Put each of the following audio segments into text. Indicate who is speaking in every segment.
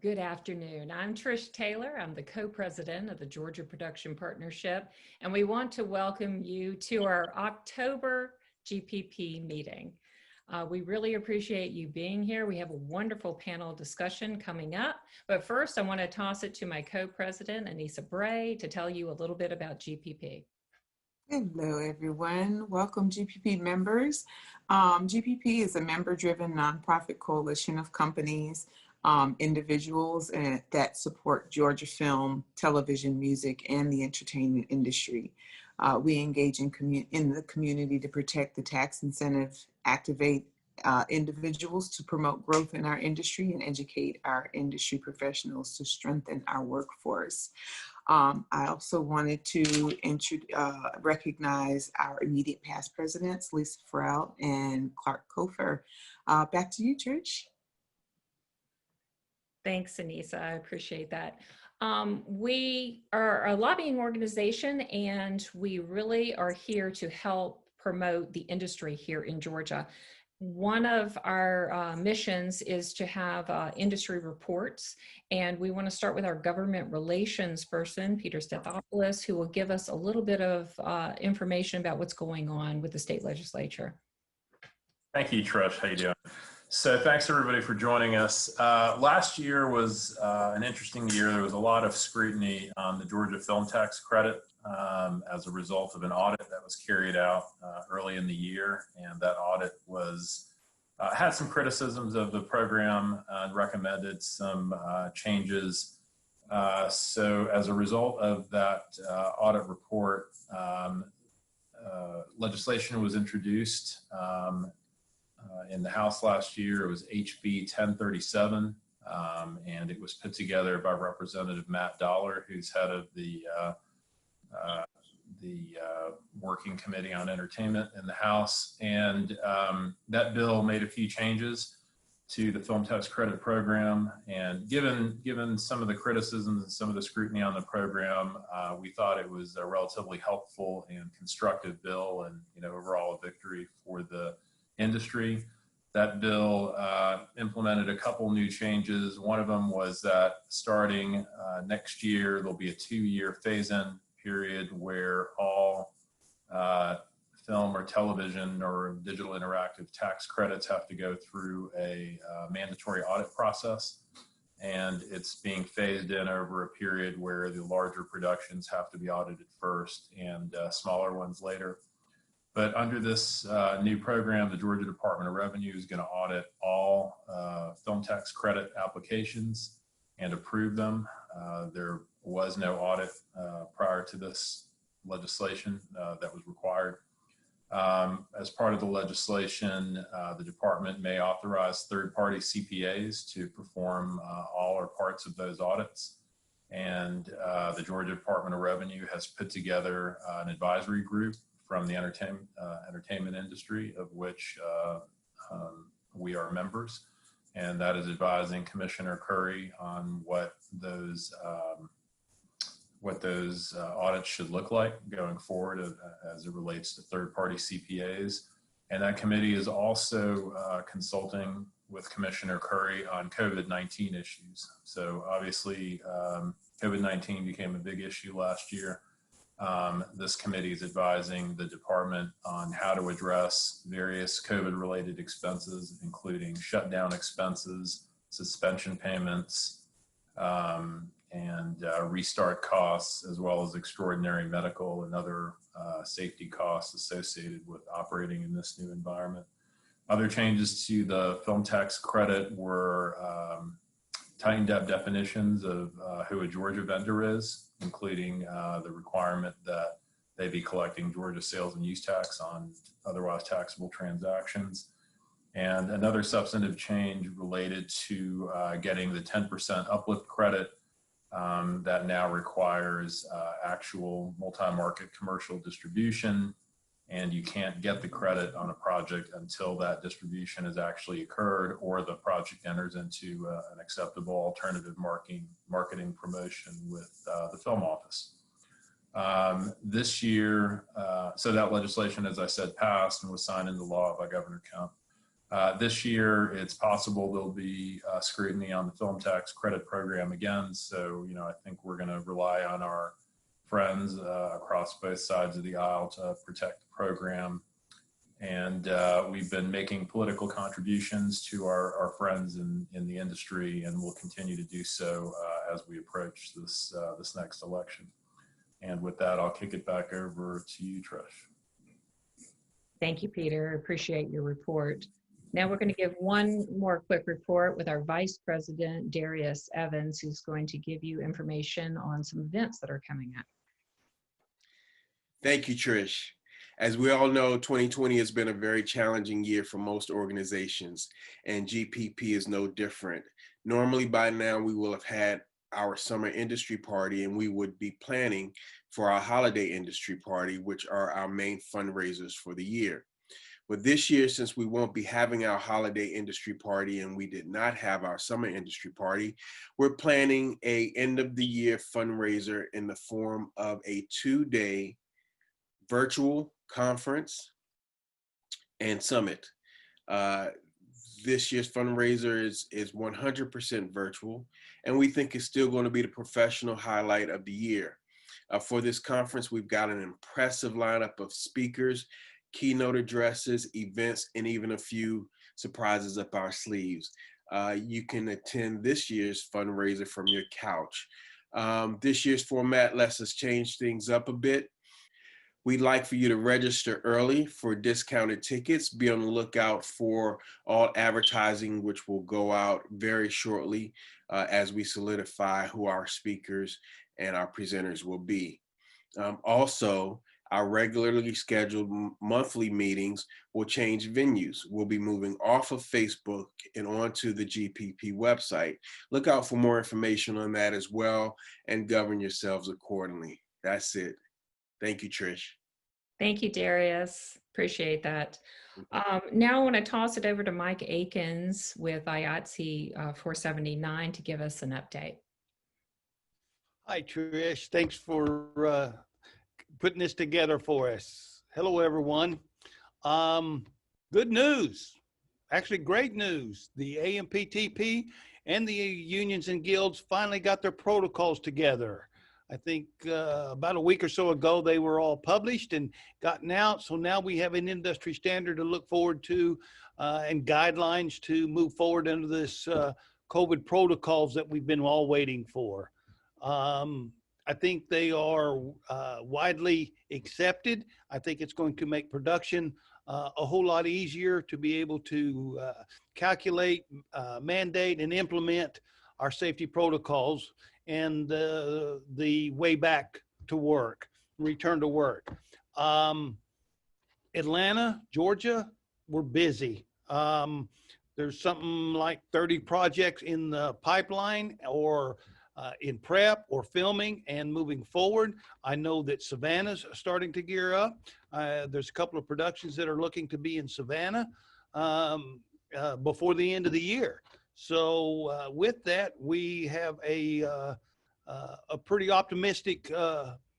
Speaker 1: Good afternoon. I'm Trish Taylor. I'm the co-president of the Georgia Production Partnership, and we want to welcome you to our October GPP meeting. We really appreciate you being here. We have a wonderful panel discussion coming up, but first I want to toss it to my co-president, Anissa Bray, to tell you a little bit about GPP.
Speaker 2: Hello, everyone. Welcome, GPP members. GPP is a member-driven nonprofit coalition of companies, individuals that support Georgia film, television, music, and the entertainment industry. We engage in the community to protect the tax incentive, activate individuals to promote growth in our industry, and educate our industry professionals to strengthen our workforce. I also wanted to recognize our immediate past presidents, Lisa Frout and Clark Kofer. Back to you, Trish.
Speaker 1: Thanks, Anissa. I appreciate that. We are a lobbying organization, and we really are here to help promote the industry here in Georgia. One of our missions is to have industry reports, and we want to start with our government relations person, Peter Stathopoulos, who will give us a little bit of information about what's going on with the state legislature.
Speaker 3: Thank you, Trish. How you doing? So thanks everybody for joining us. Last year was an interesting year. There was a lot of scrutiny on the Georgia film tax credit as a result of an audit that was carried out early in the year, and that audit was had some criticisms of the program and recommended some changes. So as a result of that audit report, legislation was introduced in the House last year. It was HB 1037, and it was put together by Representative Matt Dollar, who's head of the Working Committee on Entertainment in the House. And that bill made a few changes to the film tax credit program. And given some of the criticisms and some of the scrutiny on the program, we thought it was a relatively helpful and constructive bill, and overall a victory for the industry. That bill implemented a couple new changes. One of them was that starting next year, there'll be a 2-year phase-in period where all film or television or digital interactive tax credits have to go through a mandatory audit process. And it's being phased in over a period where the larger productions have to be audited first and smaller ones later. But under this new program, the Georgia Department of Revenue is going to audit all film tax credit applications and approve them. There was no audit prior to this legislation that was required. As part of the legislation, the department may authorize third-party CPAs to perform all or parts of those audits. And the Georgia Department of Revenue has put together an advisory group from the entertainment industry, of which we are members, and that is advising Commissioner Curry on what those audits should look like going forward as it relates to third-party CPAs. And that committee is also consulting with Commissioner Curry on COVID-19 issues. So obviously, COVID-19 became a big issue last year. This committee is advising the department on how to address various COVID-related expenses, including shutdown expenses, suspension payments, and restart costs, as well as extraordinary medical and other safety costs associated with operating in this new environment. Other changes to the film tax credit were tightened up definitions of who a Georgia vendor is, including the requirement that they be collecting Georgia sales and use tax on otherwise taxable transactions. And another substantive change related to getting the 10% uplift credit that now requires actual multi-market commercial distribution, and you can't get the credit on a project until that distribution has actually occurred or the project enters into an acceptable alternative marketing promotion with the film office. This year, So that legislation, as I said, passed and was signed into law by Governor Kemp. This year, it's possible there'll be scrutiny on the film tax credit program again. So, I think we're going to rely on our friends across both sides of the aisle to protect the program. And we've been making political contributions to our friends in the industry, and we'll continue to do so as we approach this next election. And with that, I'll kick it back over to you, Trish.
Speaker 1: Thank you, Peter. Appreciate your report. Now we're going to give one more quick report with our Vice President, Darius Evans, who's going to give you information on some events that are coming up.
Speaker 4: Thank you, Trish. As we all know, 2020 has been a very challenging year for most organizations, and GPP is no different. Normally by now, we will have had our summer industry party, and we would be planning for our holiday industry party, which are our main fundraisers for the year. But this year, since we won't be having our holiday industry party and we did not have our summer industry party, we're planning a end of the year fundraiser in the form of a 2-day virtual conference and summit. This year's fundraiser is 100% virtual, and we think it's still going to be the professional highlight of the year. For this conference, we've got an impressive lineup of speakers, keynote addresses, events, and even a few surprises up our sleeves. You can attend this year's fundraiser from your couch. This year's format lets us change things up a bit. We'd like for you to register early for discounted tickets. Be on the lookout for all advertising, which will go out very shortly as we solidify who our speakers and our presenters will be. Also, our regularly scheduled monthly meetings will change venues. We'll be moving off of Facebook and onto the GPP website. Look out for more information on that as well, and govern yourselves accordingly. That's it. Thank you, Trish.
Speaker 1: Thank you, Darius. Appreciate that. Now I want to toss it over to Mike Akins with IATSE 479 to give us an update.
Speaker 5: Hi, Trish. Thanks for putting this together for us. Hello, everyone. Good news, actually great news. The AMPTP and the unions and guilds finally got their protocols together. I think about a week or so ago, they were all published and gotten out. So now we have an industry standard to look forward to and guidelines to move forward into this COVID protocols that we've been all waiting for. I think they are widely accepted. I think it's going to make production a whole lot easier to be able to calculate, mandate, and implement our safety protocols and the way back to work, return to work. Atlanta, Georgia, we're busy. There's something like 30 projects in the pipeline or in prep or filming and moving forward. I know that Savannah's starting to gear up. There's a couple of productions that are looking to be in Savannah before the end of the year. So with that, we have a pretty optimistic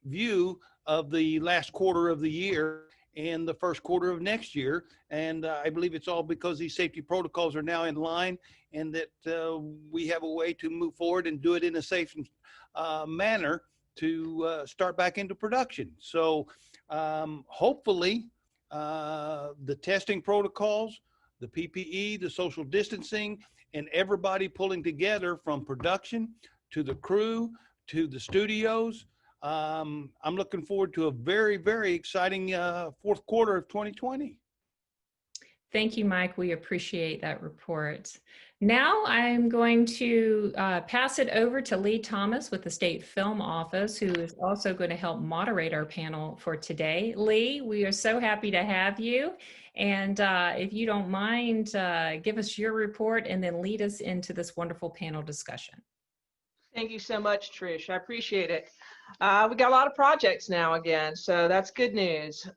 Speaker 5: view of the last quarter of the year and the first quarter of next year. And I believe it's all because these safety protocols are now in line and that we have a way to move forward and do it in a safe manner to start back into production. So hopefully the testing protocols, the PPE, the social distancing, and everybody pulling together from production to the crew to the studios. I'm looking forward to a very, very exciting fourth quarter of 2020.
Speaker 1: Thank you, Mike. We appreciate that report. Now I'm going to pass it over to Lee Thomas with the State Film Office, who is also going to help moderate our panel for today. Lee, we are so happy to have you. And if you don't mind, give us your report and then lead us into this wonderful panel discussion.
Speaker 6: Thank you so much, Trish. I appreciate it. We got a lot of projects now again, so that's good news.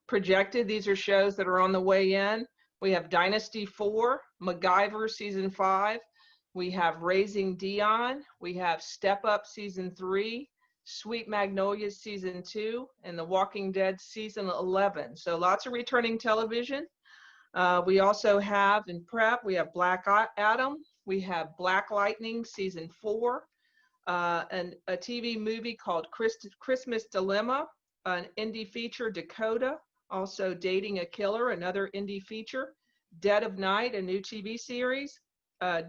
Speaker 6: Projected, these are shows that are on the way in. We have Dynasty 4, MacGyver Season 5. We have Raising Dion. We have Step Up Season 3, Sweet Magnolias Season 2, and The Walking Dead Season 11. So lots of returning television. We also have in prep, we have Black Adam, we have Black Lightning Season 4, and a TV movie called Christmas Dilemma, an indie feature, Dakota, also Dating a Killer, another indie feature, Dead of Night, a new TV series,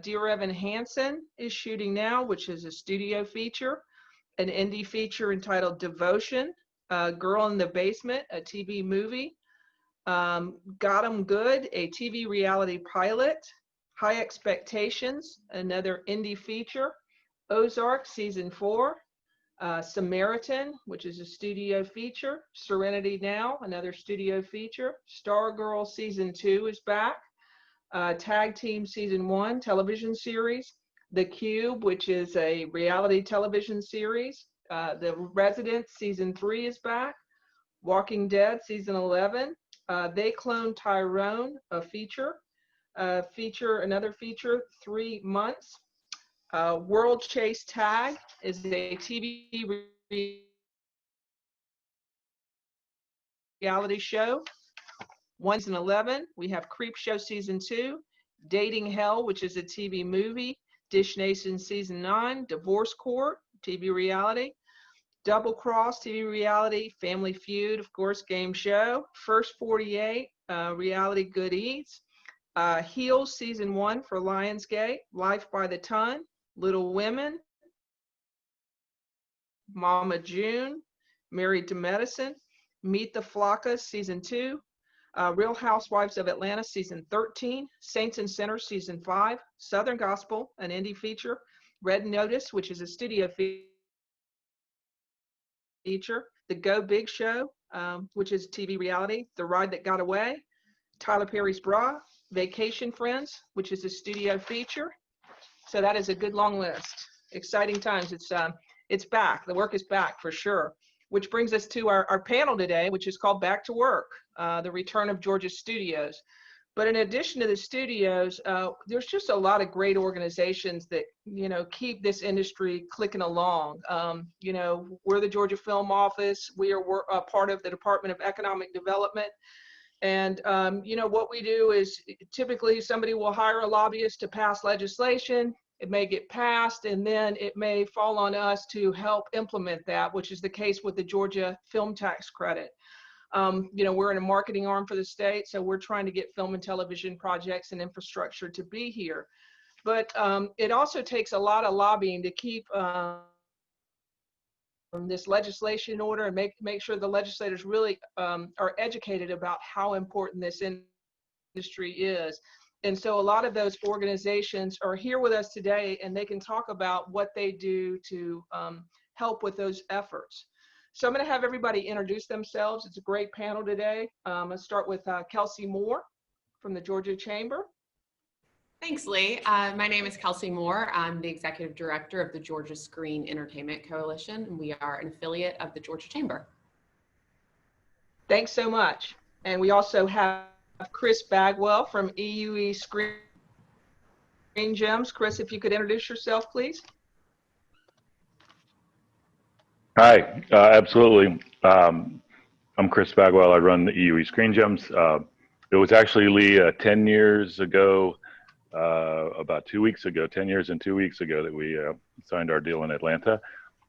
Speaker 6: Dear Evan Hansen is shooting now, which is a studio feature, an indie feature entitled Devotion, Girl in the Basement, a TV movie, Got 'em Good, a TV reality pilot, High Expectations, another indie feature, Ozark Season 4, Samaritan, which is a studio feature, Serenity Now, another studio feature, Stargirl Season 2 is back, Tag Team Season 1 television series, The Cube, which is a reality television series, The Resident Season 3 is back, Walking Dead Season 11, They Clone Tyrone, a feature, another feature, 3 Months, World Chase Tag is a TV reality show. 1 Season 11, we have Creep Show Season 2, Dating Hell, which is a TV movie, Dish Nation Season 9, Divorce Court, TV reality, Double Cross, TV reality, Family Feud, of course, game show, First 48, reality Good Eats, Heels Season 1 for Lionsgate, Life by the Ton, Little Women, Mama June, Married to Medicine, Meet the Flockas Season 2, Real Housewives of Atlanta Season 13, Saints and Sinners Season 5, Southern Gospel, an indie feature, Red Notice, which is a studio feature, The Go Big Show, which is TV reality, The Ride That Got Away, Tyler Perry's Bra, Vacation Friends, which is a studio feature. So that is a good long list. Exciting times. It's back. The work is back for sure. Which brings us to our panel today, which is called Back to Work, the return of Georgia Studios. But in addition to the studios, there's just a lot of great organizations that, keep this industry clicking along. We're the Georgia Film Office. We're a part of the Department of Economic Development. And, what we do is typically somebody will hire a lobbyist to pass legislation. It may get passed, and then it may fall on us to help implement that, which is the case with the Georgia Film Tax Credit. We're in a marketing arm for the state, so we're trying to get film and television projects and infrastructure to be here. But it also takes a lot of lobbying to keep this legislation in order and make sure the legislators really are educated about how important this industry is. And so a lot of those organizations are here with us today, and they can talk about what they do to help with those efforts. So I'm going to have everybody introduce themselves. It's a great panel today. Let's start with Kelsey Moore from the Georgia Chamber.
Speaker 7: Thanks, Lee. My name is Kelsey Moore. I'm the Executive Director of the Georgia Screen Entertainment Coalition, and we are an affiliate of the Georgia Chamber.
Speaker 6: Thanks so much. And we also have Chris Bagwell from EUE Screen Gems. Chris, if you could introduce yourself, please.
Speaker 8: Hi, absolutely. I'm Chris Bagwell. I run the EUE Screen Gems. It was actually, Lee, 10 years ago, about 2 weeks ago, 10 years and 2 weeks ago that we signed our deal in Atlanta.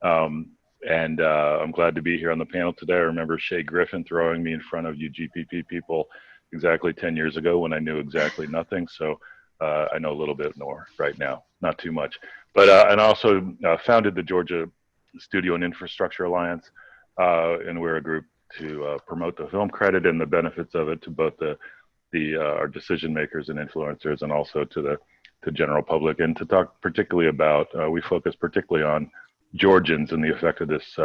Speaker 8: And I'm glad to be here on the panel today. I remember Shay Griffin throwing me in front of you GPP people exactly 10 years ago when I knew exactly nothing. So I know a little bit more right now, not too much. But and also founded the Georgia Studio and Infrastructure Alliance, and we're a group to promote the film credit and the benefits of it to both our decision makers and influencers, and also to the general public, and to talk particularly about, we focus particularly on Georgians and the effect of this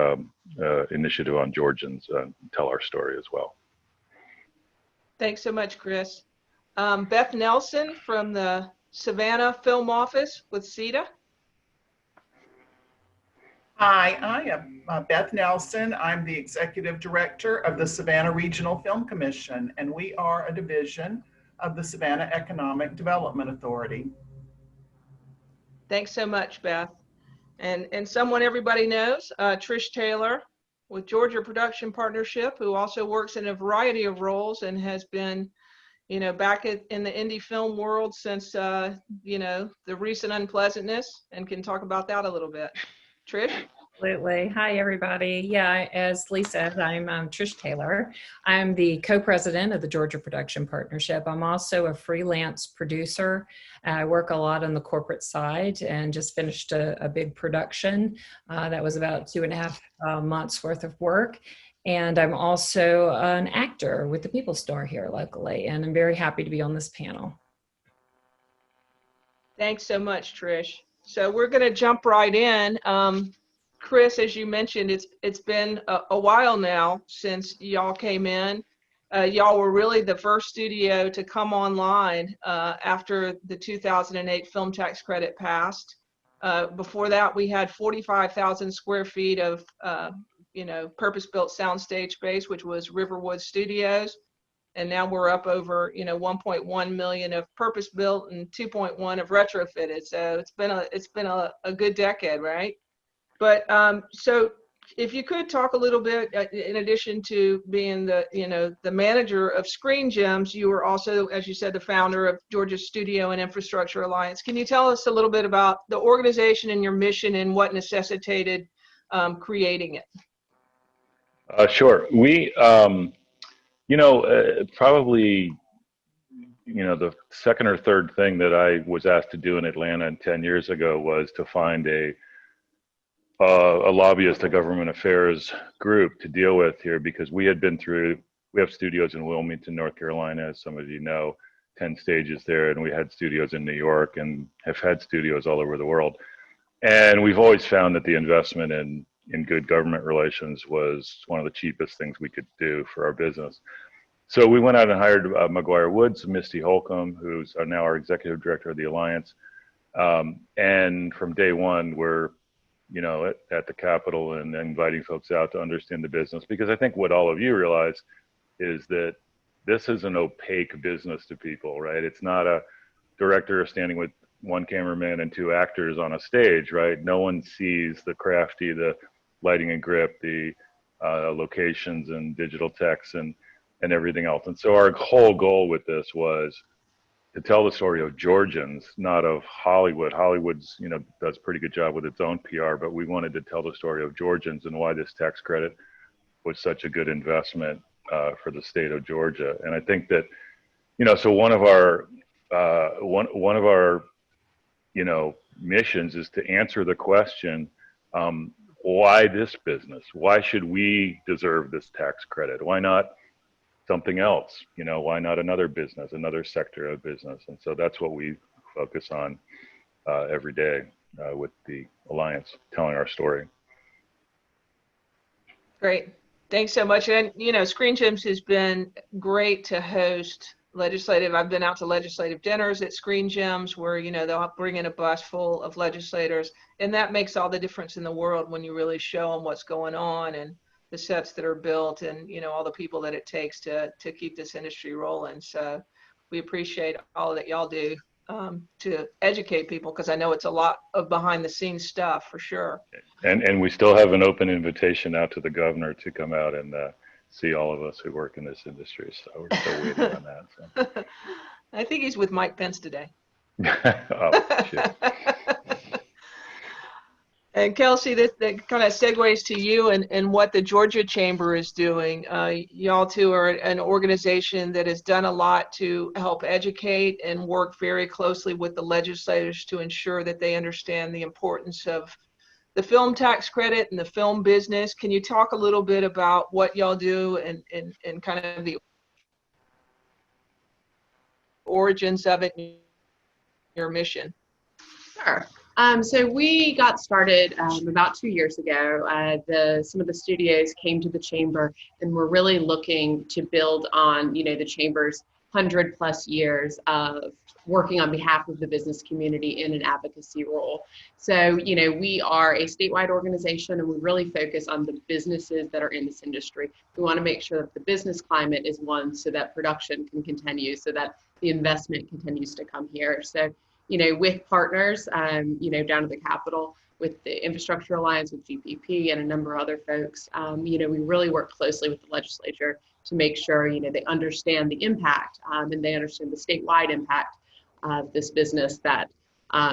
Speaker 8: initiative on Georgians, tell our story as well.
Speaker 6: Thanks so much, Chris. Beth Nelson from the Savannah Film Office with CETA.
Speaker 9: Hi, I am Beth Nelson. I'm the Executive Director of the Savannah Regional Film Commission, and we are a division of the Savannah Economic Development Authority.
Speaker 6: Thanks so much, Beth. And someone everybody knows, Trish Taylor with Georgia Production Partnership, who also works in a variety of roles and has been, back in the indie film world since, the recent unpleasantness, and can talk about that a little bit. Trish?
Speaker 1: Absolutely. Hi, everybody. Yeah, as Lee said, I'm Trish Taylor. I'm the co-president of the Georgia Production Partnership. I'm also a freelance producer. I work a lot on the corporate side and just finished a big production that was about 2.5 months worth of work. And I'm also an actor with the People Store here locally, and I'm very happy to be on this panel.
Speaker 6: Thanks so much, Trish. So we're going to jump right in. Chris, as you mentioned, it's been a while now since y'all came in. Y'all were really the first studio to come online after the 2008 film tax credit passed. Before that, we had 45,000 square feet of purpose-built soundstage space, which was Riverwood Studios. And now we're up over 1.1 million of purpose-built and 2.1 of retrofitted. So it's been a good decade, right? But so if you could talk a little bit, in addition to being the manager of Screen Gems, you were also, as you said, the founder of Georgia Studio and Infrastructure Alliance. Can you tell us a little bit about the organization and your mission and what necessitated creating it?
Speaker 8: Sure. We, probably, the second or third thing that I was asked to do in Atlanta 10 years ago was to find a lobbyist, a government affairs group to deal with here, because we have studios in Wilmington, North Carolina, as some of you know, 10 stages there, and we had studios in New York and have had studios all over the world. And we've always found that the investment in good government relations was one of the cheapest things we could do for our business. So we went out and hired McGuire Woods, Misty Holcomb, who's now our executive director of the Alliance. And from day one, we're at the Capitol and inviting folks out to understand the business, because I think what all of you realize is that this is an opaque business to people, right? It's not a director standing with one cameraman and 2 actors on a stage, right? No one sees the crafty, the lighting and grip, the locations and digital text and everything else. And so our whole goal with this was to tell the story of Georgians, not of Hollywood. Hollywood's, does a pretty good job with its own PR, but we wanted to tell the story of Georgians and why this tax credit was such a good investment for the state of Georgia. And I think that, so one of our missions is to answer the question, why this business? Why should we deserve this tax credit? Why not something else? Why not another business, another sector of business? And so that's what we focus on every day with the Alliance, telling our story.
Speaker 6: Great. Thanks so much. And, Screen Gems has been great to host legislative. I've been out to legislative dinners at Screen Gems where, they'll bring in a bus full of legislators. And that makes all the difference in the world when you really show them what's going on and the sets that are built and, all the people that it takes to keep this industry rolling. So we appreciate all that y'all do to educate people, because I know it's a lot of behind the scenes stuff for sure.
Speaker 8: And we still have an open invitation out to the governor to come out and see all of us who work in this industry. So we're still waiting on that. So.
Speaker 6: I think he's with Mike Pence today.
Speaker 8: Oh, shit.
Speaker 6: And Kelsey, that kind of segues to you and what the Georgia Chamber is doing. Y'all two are an organization that has done a lot to help educate and work very closely with the legislators to ensure that they understand the importance of the film tax credit and the film business. Can you talk a little bit about what y'all do and kind of the origins of it and your mission?
Speaker 7: Sure. So we got started about 2 years ago. Some of the studios came to the chamber and we're really looking to build on, the chamber's 100+ years of working on behalf of the business community in an advocacy role. So, we are a statewide organization and we really focus on the businesses that are in this industry. We want to make sure that the business climate is one so that production can continue, so that the investment continues to come here. So, with partners, down at the Capitol, with the Infrastructure Alliance, with GPP, and a number of other folks. We really work closely with the legislature to make sure, they understand the impact and they understand the statewide impact of this business that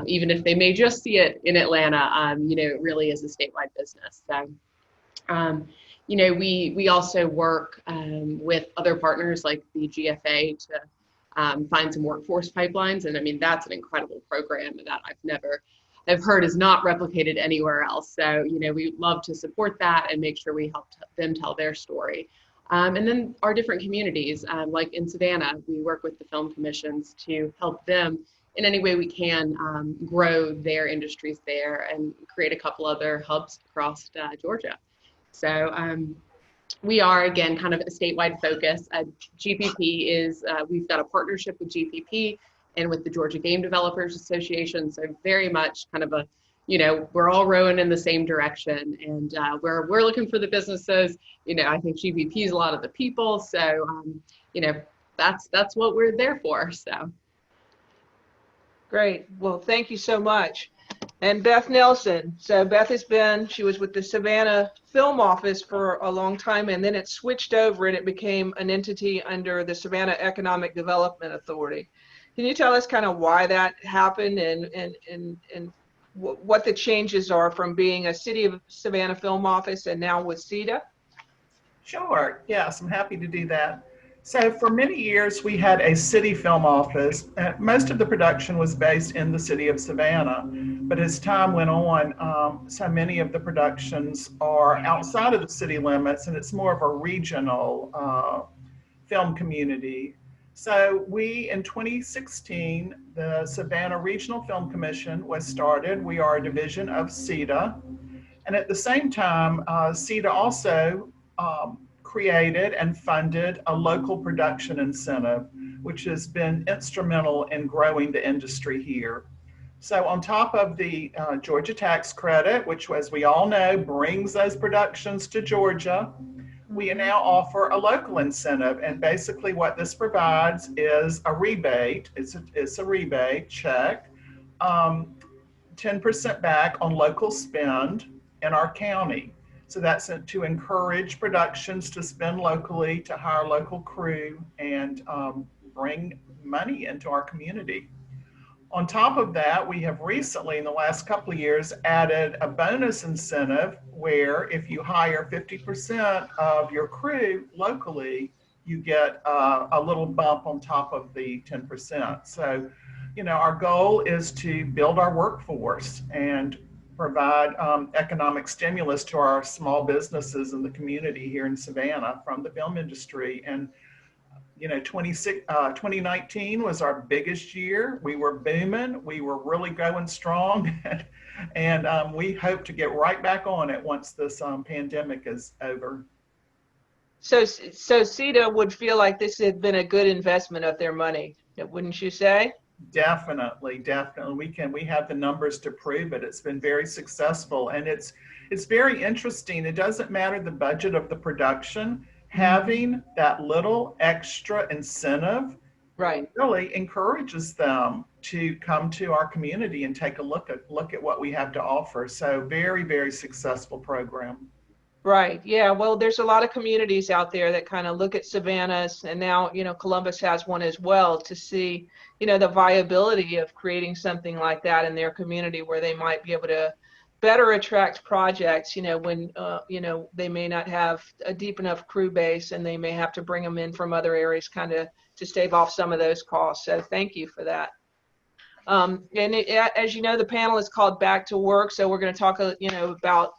Speaker 7: even if they may just see it in Atlanta, it really is a statewide business. So, we also work with other partners like the GFA to find some workforce pipelines. And I mean, that's an incredible program that I've heard is not replicated anywhere else. So, we love to support that and make sure we help them tell their story. And then our different communities, like in Savannah, we work with the film commissions to help them in any way we can grow their industries there and create a couple other hubs across Georgia. So we are, again, kind of a statewide focus. GPP is, we've got a partnership with GPP and with the Georgia Game Developers Association. So very much kind of a, we're all rowing in the same direction, and we're looking for the businesses. I think GPP is a lot of the people. So, that's what we're there for. So.
Speaker 6: Great. Well, thank you so much. And Beth Nelson. So Beth she was with the Savannah Film Office for a long time, and then it switched over and it became an entity under the Savannah Economic Development Authority. Can you tell us kind of why that happened and what the changes are from being a City of Savannah Film Office and now with CEDA?
Speaker 9: Sure, yes, I'm happy to do that. So for many years, we had a city film office. Most of the production was based in the city of Savannah, but as time went on, so many of the productions are outside of the city limits, and it's more of a regional film community. So in 2016, the Savannah Regional Film Commission was started. We are a division of CEDA. And at the same time, CEDA also created and funded a local production incentive, which has been instrumental in growing the industry here. So on top of the Georgia tax credit, which, as we all know, brings those productions to Georgia, we now offer a local incentive. And basically what this provides is a rebate. It's a rebate check, 10% back on local spend in our county. So that's to encourage productions to spend locally, to hire local crew, and bring money into our community. On top of that, we have recently, in the last couple of years, added a bonus incentive where if you hire 50% of your crew locally, you get a little bump on top of the 10%. So, our goal is to build our workforce and provide economic stimulus to our small businesses in the community here in Savannah from the film industry. And 2019 was our biggest year. We were booming. We were really going strong. And we hope to get right back on it once this pandemic is over.
Speaker 6: So CEDA would feel like this had been a good investment of their money, wouldn't you say?
Speaker 9: Definitely. We have the numbers to prove it. It's been very successful, and it's very interesting. It doesn't matter the budget of the production. Having that little extra incentive really encourages them to come to our community and take a look at what we have to offer. So very, very successful program.
Speaker 6: Right. Yeah. Well, there's a lot of communities out there that kind of look at Savannah's, and now, Columbus has one as well, to see, the viability of creating something like that in their community where they might be able to better attract projects, when, they may not have a deep enough crew base and they may have to bring them in from other areas kind of to stave off some of those costs. So thank you for that. As you know, the panel is called Back to Work. So we're going to talk, about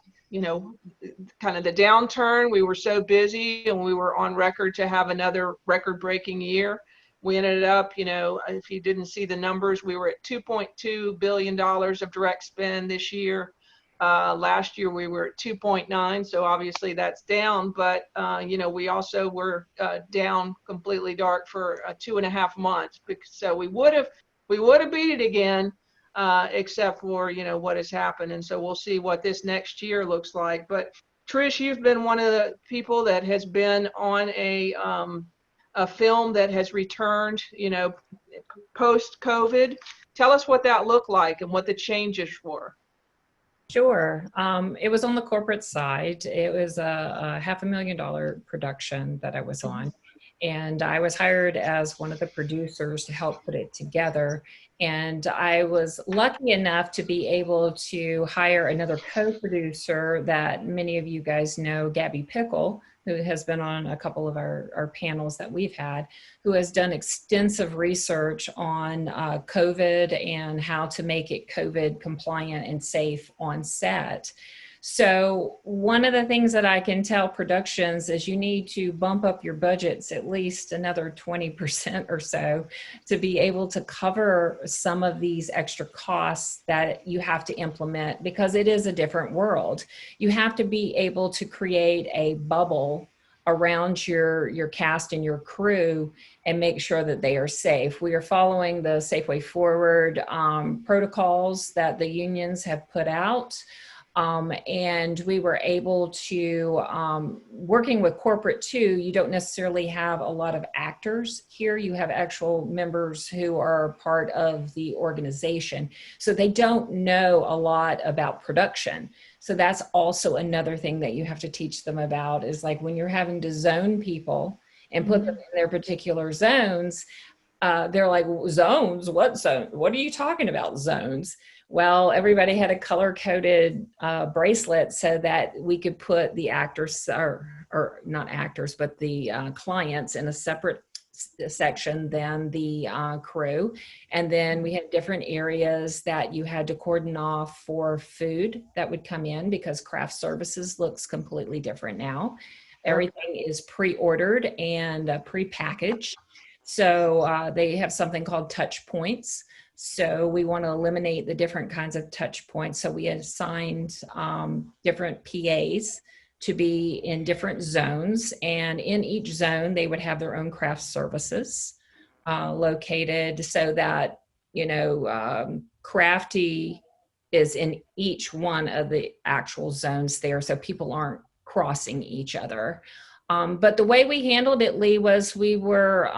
Speaker 6: kind of the downturn. We were so busy and we were on record to have another record-breaking year. We ended up, if you didn't see the numbers, we were at $2.2 billion of direct spend this year. Last year we were at 2.9, so obviously that's down, but we also were down completely dark for 2.5 months. So we would have beat it again, except for what has happened, and so we'll see what this next year looks like. But Trish, you've been one of the people that has been on a film that has returned, post-COVID. Tell us what that looked like and what the changes were.
Speaker 1: Sure. It was on the corporate side. It was a $500,000 production that I was on. And I was hired as one of the producers to help put it together. And I was lucky enough to be able to hire another co-producer that many of you guys know, Gabby Pickle, who has been on a couple of our panels that we've had, who has done extensive research on COVID and how to make it COVID compliant and safe on set. So one of the things that I can tell productions is you need to bump up your budgets at least another 20% or so to be able to cover some of these extra costs that you have to implement, because it is a different world. You have to be able to create a bubble around your cast and your crew and make sure that they are safe. We are following the Safeway Forward protocols that the unions have put out. And we were able to, working with corporate too, you don't necessarily have a lot of actors here. You have actual members who are part of the organization. So they don't know a lot about production. So that's also another thing that you have to teach them about, is like when you're having to zone people and put them in their particular zones, they're like, zones? What zone? What are you talking about, zones? Well, everybody had a color-coded bracelet so that we could put the actors, or not actors, but the clients in a separate section than the crew. And then we had different areas that you had to cordon off for food that would come in, because craft services looks completely different now. Everything is pre-ordered and pre-packaged. So they have something called touch points. So we want to eliminate the different kinds of touch points. So we assigned different PAs to be in different zones. And in each zone, they would have their own craft services located, so that, crafty is in each one of the actual zones there, so people aren't crossing each other. But the way we handled it, Lee, was we were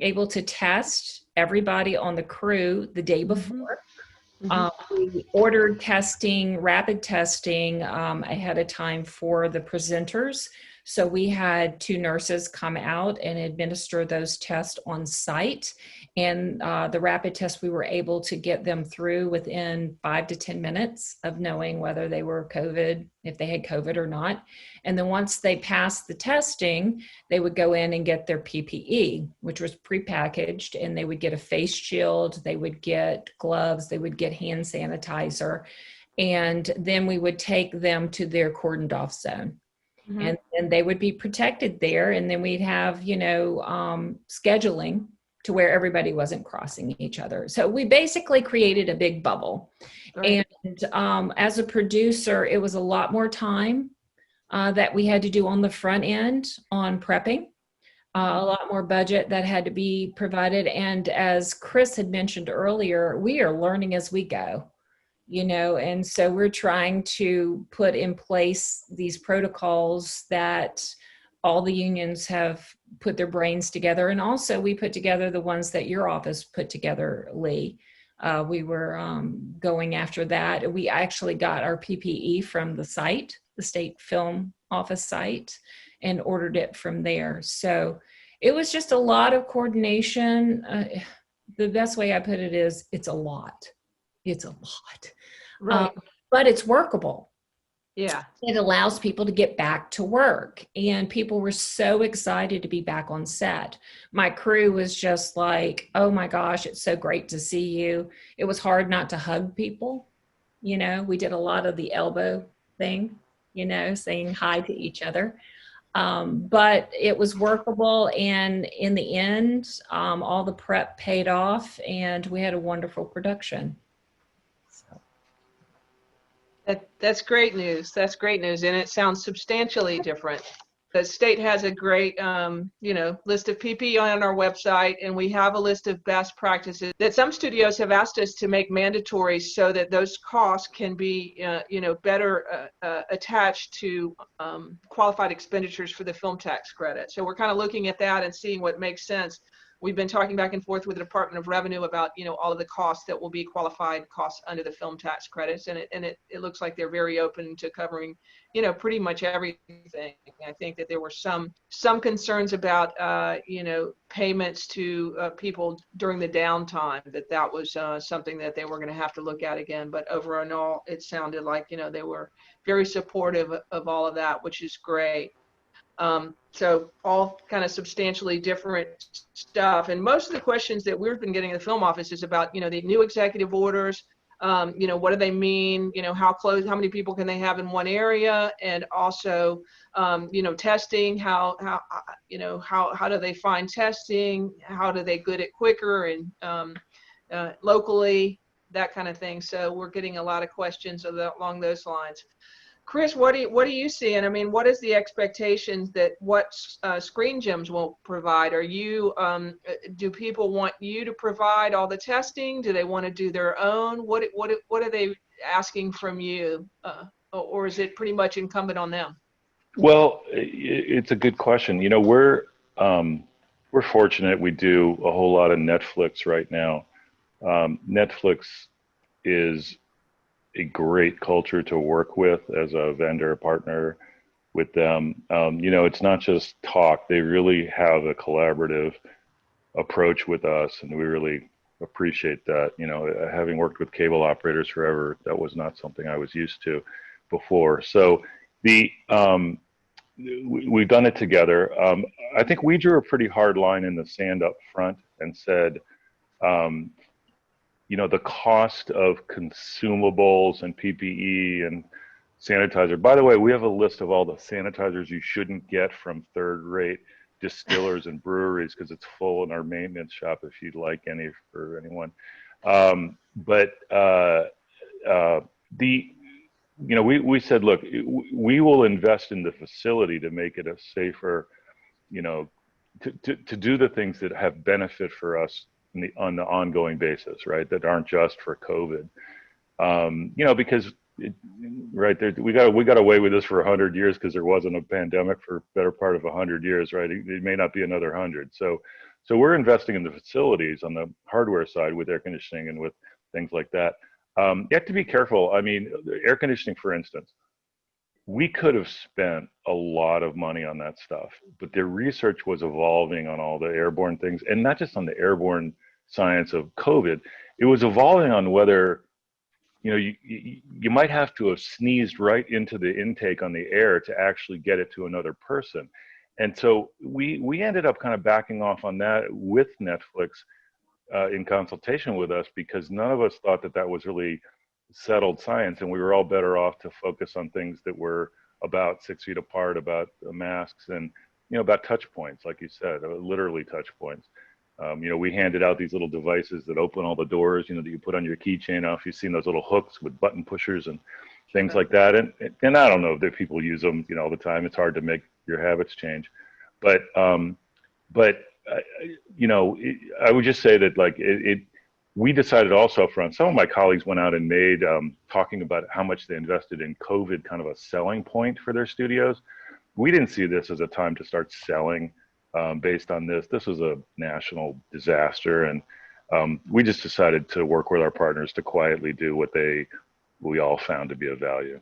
Speaker 1: able to test everybody on the crew the day before. We ordered testing, rapid testing ahead of time for the presenters. So we had 2 nurses come out and administer those tests on site. And the rapid test, we were able to get them through within 5 to 10 minutes of knowing whether they were COVID, if they had COVID or not. And then once they passed the testing, they would go in and get their PPE, which was prepackaged, and they would get a face shield, they would get gloves, they would get hand sanitizer, and then we would take them to their cordoned off zone. And they would be protected there. And then we'd have, scheduling to where everybody wasn't crossing each other. So we basically created a big bubble. Right. And as a producer, it was a lot more time that we had to do on the front end on prepping, a lot more budget that had to be provided. And as Chris had mentioned earlier, we are learning as we go. And so we're trying to put in place these protocols that all the unions have put their brains together. And also we put together the ones that your office put together, Lee. We were going after that. We actually got our PPE from the site, the state film office site, and ordered it from there. So it was just a lot of coordination. The best way I put it is it's a lot. It's a lot. Right. But it's workable. Yeah. It allows people to get back to work. And people were so excited to be back on set. My crew was just like, oh my gosh, it's so great to see you. It was hard not to hug people. We did a lot of the elbow thing, saying hi to each other. But it was workable. And in the end, all the prep paid off and we had a wonderful production.
Speaker 6: That's great news. That's great news. And it sounds substantially different. The state has a great, list of PPE on our website, and we have a list of best practices that some studios have asked us to make mandatory so that those costs can be, better attached to qualified expenditures for the film tax credit. So we're kind of looking at that and seeing what makes sense. we've been talking back and forth with the Department of Revenue about, all of the costs that will be qualified costs under the film tax credits. And it looks like they're very open to covering, pretty much everything. I think that there were some concerns about, payments to people during the downtime, that was something that they were going to have to look at again. But overall, it sounded like, they were very supportive of all of that, which is great. So all kind of substantially different stuff. And most of the questions that we've been getting in the film office is about, the new executive orders, what do they mean? How many people can they have in one area? And also, testing, how do they find testing? How do they get it quicker and locally, that kind of thing. So we're getting a lot of questions along those lines. Chris, what do you see? And I mean, what is the expectations that what Screen Gems will provide? Do people want you to provide all the testing? Do they want to do their own? What are they asking from you? Or is it pretty much incumbent on them?
Speaker 8: Well, it's a good question. We're fortunate. We do a whole lot of Netflix right now. Netflix is a great culture to work with as a vendor partner with them. It's not just talk. They really have a collaborative approach with us, and we really appreciate that. Having worked with cable operators forever, that was not something I was used to before. So we've done it together. I think we drew a pretty hard line in the sand up front and said, the cost of consumables and PPE and sanitizer. By the way, we have a list of all the sanitizers you shouldn't get from third-rate distillers and breweries because it's full in our maintenance shop if you'd like any for anyone. We said, look, we will invest in the facility to make it a safer, to do the things that have benefit for us on the ongoing basis, right? That aren't just for COVID, because we got away with this for 100 years because there wasn't a pandemic for better part of 100 years, right? It may not be another 100. So we're investing in the facilities on the hardware side with air conditioning and with things like that. You have to be careful. I mean, air conditioning, for instance, we could have spent a lot of money on that stuff, but the research was evolving on all the airborne things, and not just on the airborne science of COVID. It was evolving on whether, you might have to have sneezed right into the intake on the air to actually get it to another person. And so we ended up kind of backing off on that with Netflix in consultation with us, because none of us thought that was really settled science, and we were all better off to focus on things that were about 6 feet apart, about masks, and about touch points, like you said, literally touch points. We handed out these little devices that open all the doors, that you put on your keychain. If you've seen those little hooks with button pushers and things like that, and I don't know that people use them all the time. It's hard to make your habits change, but I would just say that we decided also up front. Some of my colleagues went out and made talking about how much they invested in COVID kind of a selling point for their studios. We didn't see this as a time to start selling based on this. This was a national disaster, and we just decided to work with our partners to quietly do what we all found to be of value.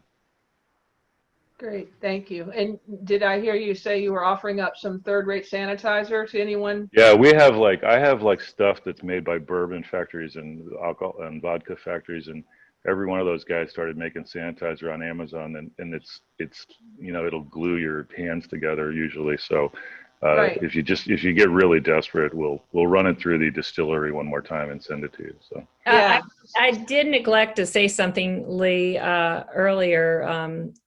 Speaker 6: Great, thank you. And did I hear you say you were offering up some third-rate sanitizer to anyone?
Speaker 8: Yeah, I have stuff that's made by bourbon factories and alcohol and vodka factories, and every one of those guys started making sanitizer on Amazon, and it's it'll glue your hands together usually. So
Speaker 6: right.
Speaker 8: if you get really desperate, we'll run it through the distillery one more time and send it to you. So
Speaker 6: yeah.
Speaker 1: I did neglect to say something, Lee, earlier,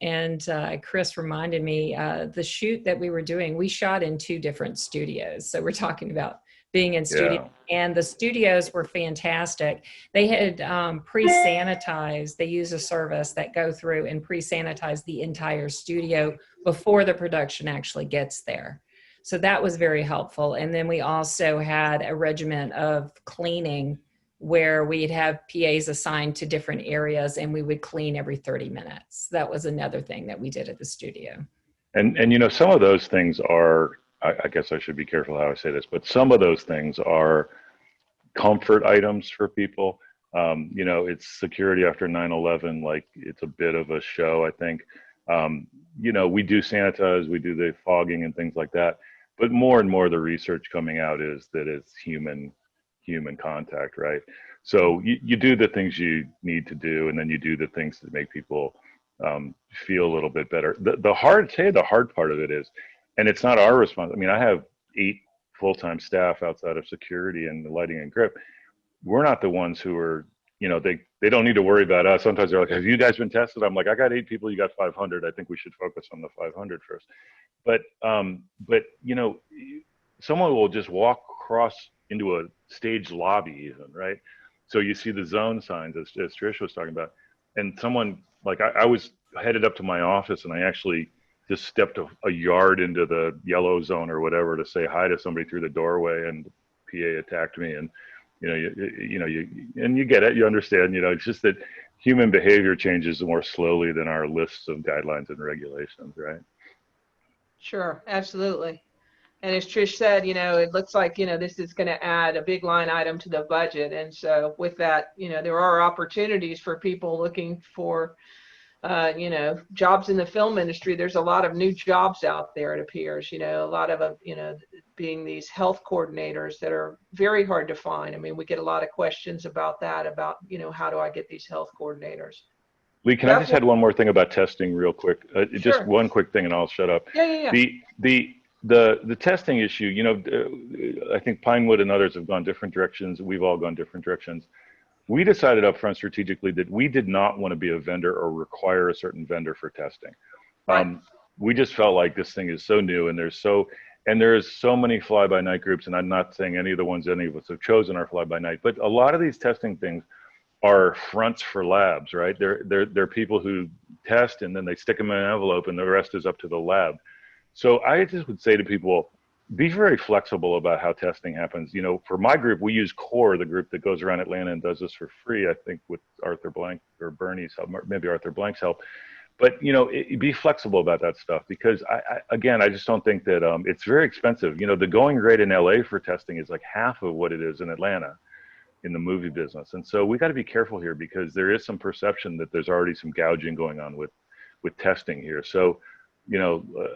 Speaker 1: and Chris reminded me, the shoot that we were doing, we shot in 2 different studios. So we're talking about being in studio, and the studios were fantastic. They had pre-sanitized. They use a service that go through and pre-sanitize the entire studio before the production actually gets there. So that was very helpful. And then we also had a regimen of cleaning where we'd have PAs assigned to different areas, and we would clean every 30 minutes. That was another thing that we did at the studio.
Speaker 8: And some of those things are I guess I should be careful how I say this, but some of those things are comfort items for people. It's security after 9/11, like it's a bit of a show, I think. We do sanitize, we do the fogging and things like that, but more and more the research coming out is that it's human contact, right? So you do the things you need to do, and then you do the things that make people feel a little bit better. The hard part of it is, and it's not our response. I mean, I have 8 full-time staff outside of security and the lighting and grip. We're not the ones who are, they don't need to worry about us. Sometimes they're like, have you guys been tested? I'm like, I got 8 people, you got 500. I think we should focus on the 500 first. But someone will just walk across into a stage lobby even, right? So you see the zone signs as Trish was talking about. And someone, like I was headed up to my office and I actually just stepped a yard into the yellow zone or whatever to say hi to somebody through the doorway, and the PA attacked me. And you get it, you understand. It's just that human behavior changes more slowly than our lists of guidelines and regulations, right?
Speaker 6: Sure, absolutely. And as Trish said, it looks like, this is going to add a big line item to the budget. And so with that, there are opportunities for people looking for, jobs in the film industry. There's a lot of new jobs out there, it appears, a lot of them, being these health coordinators that are very hard to find. I mean, we get a lot of questions about that, about, how do I get these health coordinators?
Speaker 8: Lee, can I just add one more thing about testing real quick? Just
Speaker 6: Sure.
Speaker 8: one quick thing and I'll shut up.
Speaker 6: Yeah.
Speaker 8: The testing issue, I think Pinewood and others have gone different directions. We've all gone different directions. We decided up front strategically that we did not want to be a vendor or require a certain vendor for testing.
Speaker 6: Right.
Speaker 8: We just felt like this thing is so new, and there's so many fly-by-night groups, and I'm not saying any of the ones any of us have chosen are fly-by-night, but a lot of these testing things are fronts for labs, right? They're people who test and then they stick them in an envelope and the rest is up to the lab. So I just would say to people, be very flexible about how testing happens. For my group, we use CORE, the group that goes around Atlanta and does this for free, I think with Arthur Blank or Bernie's help, maybe Arthur Blank's help. But, be flexible about that stuff, because I just don't think that it's very expensive. The going rate in LA for testing is like half of what it is in Atlanta in the movie business. And so we got to be careful here, because there is some perception that there's already some gouging going on with testing here. So,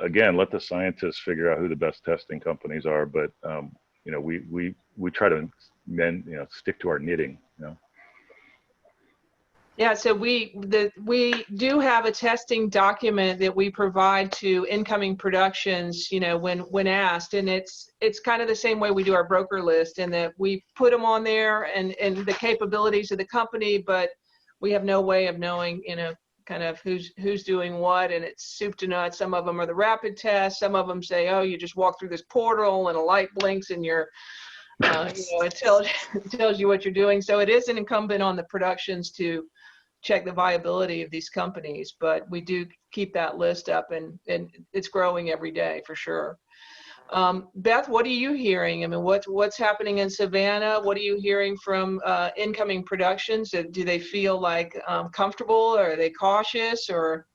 Speaker 8: again, let the scientists figure out who the best testing companies are. But, we try to stick to our knitting,
Speaker 6: Yeah, so we do have a testing document that we provide to incoming productions, when asked, and it's kind of the same way we do our broker list, in that we put them on there and the capabilities of the company, but we have no way of knowing, kind of who's doing what, and it's soup to nuts. Some of them are the rapid tests. Some of them say, oh, you just walk through this portal and a light blinks and you're it tells you what you're doing. So it is an incumbent on the productions to check the viability of these companies, but we do keep that list up, and it's growing every day for sure. Beth, what are you hearing? I mean, what's happening in Savannah? What are you hearing from incoming productions? Do they feel like comfortable, or are they cautious, or?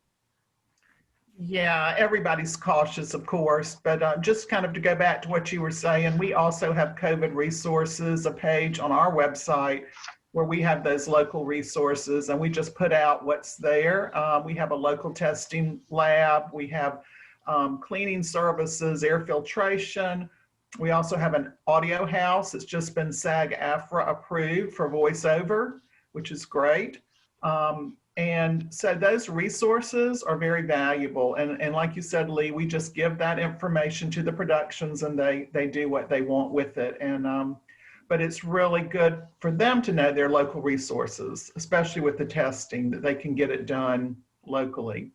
Speaker 9: Yeah, everybody's cautious, of course, but just kind of to go back to what you were saying, we also have COVID resources, a page on our website where we have those local resources, and we just put out what's there. We have a local testing lab. We have cleaning services, air filtration. We also have an audio house. It's just been SAG-AFTRA approved for voiceover, which is great. And so those resources are very valuable. And like you said, Lee, we just give that information to the productions and they do what they want with it. And but it's really good for them to know their local resources, especially with the testing, that they can get it done locally.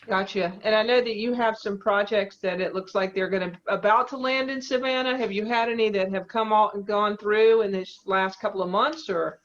Speaker 6: Gotcha. And I know that you have some projects that it looks like they're about to land in Savannah. Have you had any that have come out and gone through in this last couple of months, or?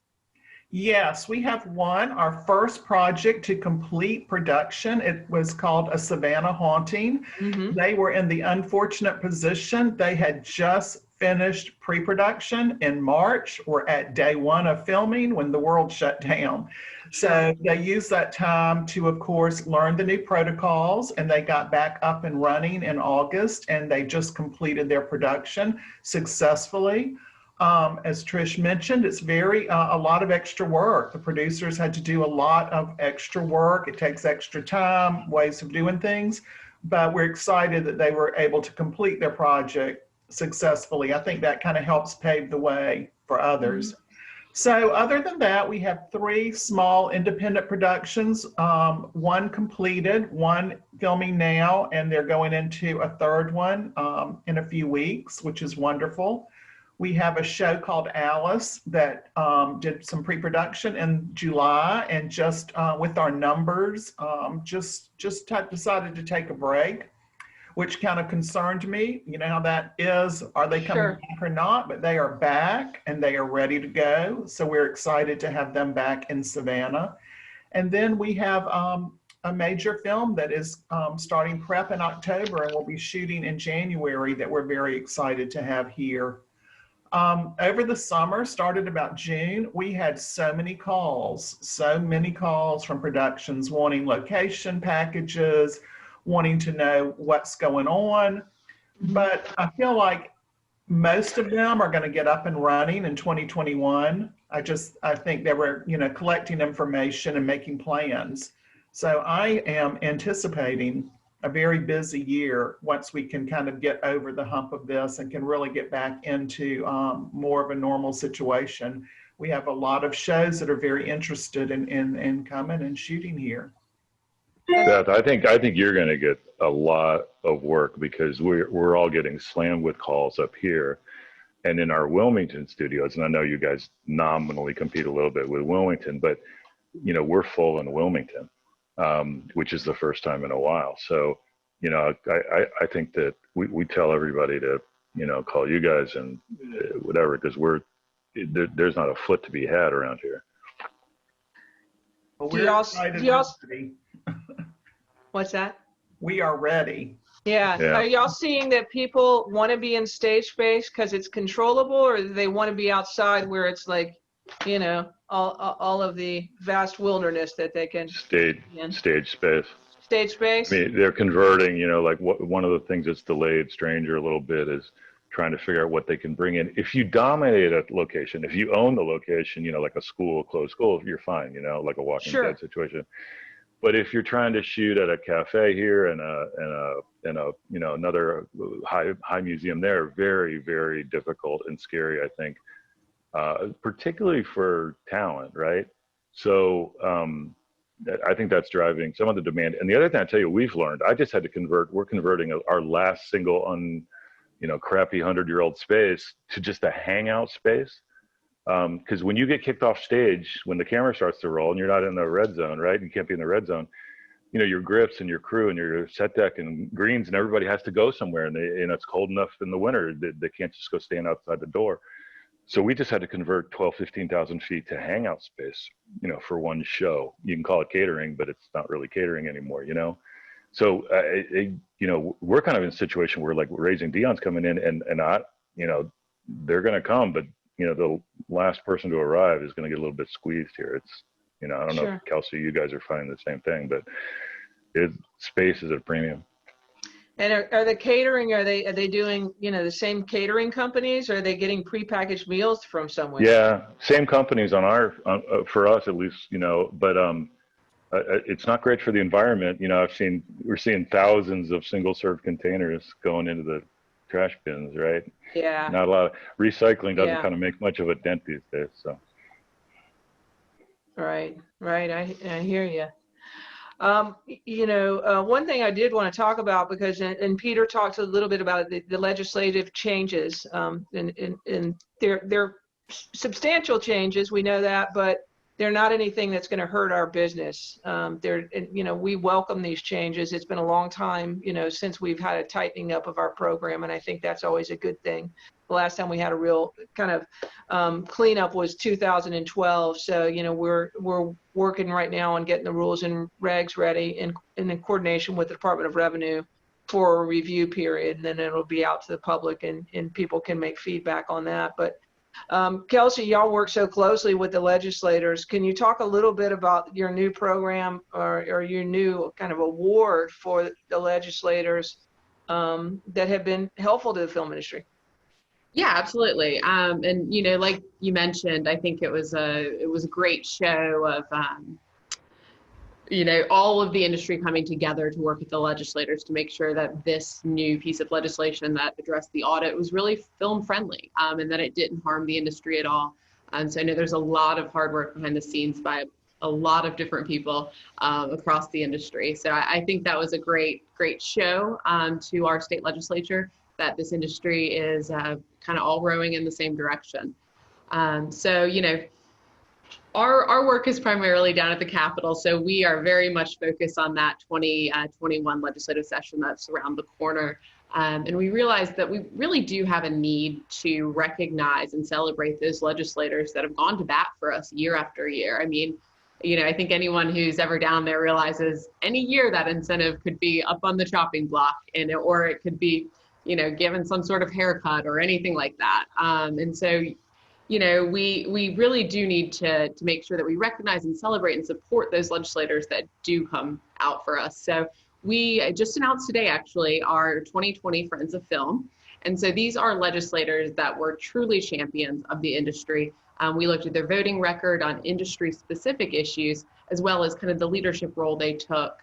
Speaker 9: Yes, we have one, our first project to complete production. It was called A Savannah Haunting.
Speaker 6: Mm-hmm.
Speaker 9: They were in the unfortunate position. They had just finished pre-production in March. We're at day one of filming when the world shut down. So they used that time to, of course, learn the new protocols, and they got back up and running in August, and they just completed their production successfully. As Trish mentioned, it's a lot of extra work. The producers had to do a lot of extra work. It takes extra time, ways of doing things, but we're excited that they were able to complete their project successfully. I think that kind of helps pave the way for others.
Speaker 6: Mm-hmm.
Speaker 9: So other than that, we have 3 small independent productions, one completed, one filming now, and they're going into a third one in a few weeks, which is wonderful. We have a show called Alice that did some pre-production in July, and just with our numbers, just decided to take a break, which kind of concerned me. You know how that is. Are they coming back or not? But they are back and they are ready to go. So we're excited to have them back in Savannah. And then we have a major film that is starting prep in October and will be shooting in January that we're very excited to have here. Over the summer, started about June, we had so many calls from productions wanting location packages, wanting to know what's going on. But I feel like most of them are going to get up and running in 2021. I think they were, collecting information and making plans. So I am anticipating a very busy year once we can kind of get over the hump of this and can really get back into more of a normal situation. We have a lot of shows that are very interested in coming and shooting here.
Speaker 8: Beth, I think you're going to get a lot of work because we're all getting slammed with calls up here and in our Wilmington studios. And I know you guys nominally compete a little bit with Wilmington, but we're full in Wilmington, which is the first time in a while. So, I think that we tell everybody to, call you guys and whatever, because there's not a foot to be had around here.
Speaker 9: Well,
Speaker 6: What's that?
Speaker 9: We are ready.
Speaker 6: Yeah. Are y'all seeing that people want to be in stage space because it's controllable, or do they want to be outside where it's like, all of the vast wilderness that they can
Speaker 8: stage space?
Speaker 6: Stage space?
Speaker 8: I mean, they're converting, like one of the things that's delayed Stranger a little bit is trying to figure out what they can bring in. If you dominate a location, if you own the location, like a school, closed school, you're fine, like a Walking Dead situation. But if you're trying to shoot at a cafe here and another high museum there, very, very difficult and scary, I think, particularly for talent, right? So I think that's driving some of the demand. And the other thing I tell you, we've learned, I just had to we're converting our last single crappy 100-year-old space to just a hangout space. Because when you get kicked off stage, when the camera starts to roll and you're not in the red zone, right? You can't be in the red zone. Your grips and your crew and your set deck and greens and everybody has to go somewhere, and it's cold enough in the winter that they can't just go stand outside the door. So we just had to convert 15,000 feet to hangout space, for one show. You can call it catering, but it's not really catering anymore, So, we're kind of in a situation where like Raising Dion's coming in and I, they're going to come, but the last person to arrive is going to get a little bit squeezed here. It's, I don't know if Kelsey, you guys are finding the same thing, but space is at a premium.
Speaker 6: And are the catering, are they doing, the same catering companies, or are they getting prepackaged meals from somewhere?
Speaker 8: Yeah, same companies for us at least, but it's not great for the environment. We're seeing thousands of single serve containers going into the trash bins, right?
Speaker 6: Yeah.
Speaker 8: Not a lot of recycling doesn't kind of make much of a dent these days. So.
Speaker 6: Right. I hear you. One thing I did want to talk about, because, and Peter talked a little bit about the legislative changes, and they're substantial changes. We know that, but they're not anything that's going to hurt our business. We welcome these changes. It's been a long time, since we've had a tightening up of our program, and I think that's always a good thing. The last time we had a real kind of cleanup was 2012. So, we're working right now on getting the rules and regs ready in coordination with the Department of Revenue for a review period, and then it'll be out to the public and people can make feedback on that. But Kelsey, y'all work so closely with the legislators. Can you talk a little bit about your new program or your new kind of award for the legislators that have been helpful to the film industry?
Speaker 7: Yeah, absolutely. And like you mentioned, I think it was a great show of all of the industry coming together to work with the legislators to make sure that this new piece of legislation that addressed the audit was really film friendly, and that it didn't harm the industry at all. And so I know there's a lot of hard work behind the scenes by a lot of different people across the industry. So I think that was a great show to our state legislature that this industry is kind of all rowing in the same direction. Our work is primarily down at the Capitol, so we are very much focused on that 2021 legislative session that's around the corner. And we realize that we really do have a need to recognize and celebrate those legislators that have gone to bat for us year after year. I mean, I think anyone who's ever down there realizes any year that incentive could be up on the chopping block, or it could be, given some sort of haircut or anything like that. And so we really do need to make sure that we recognize and celebrate and support those legislators that do come out for us. So we just announced today, actually, our 2020 Friends of Film. And so these are legislators that were truly champions of the industry. We looked at their voting record on industry-specific issues, as well as kind of the leadership role they took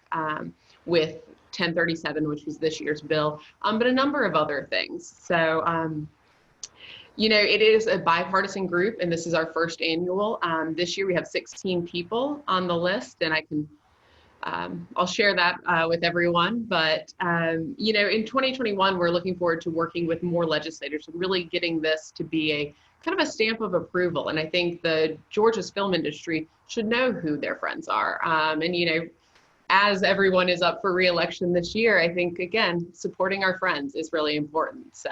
Speaker 7: with 1037, which was this year's bill, but a number of other things. So, it is a bipartisan group, and this is our first annual. This year we have 16 people on the list, and I'll share that with everyone. But, in 2021, we're looking forward to working with more legislators and really getting this to be a kind of a stamp of approval. And I think Georgia's film industry should know who their friends are. As everyone is up for re-election this year, I think, again, supporting our friends is really important. So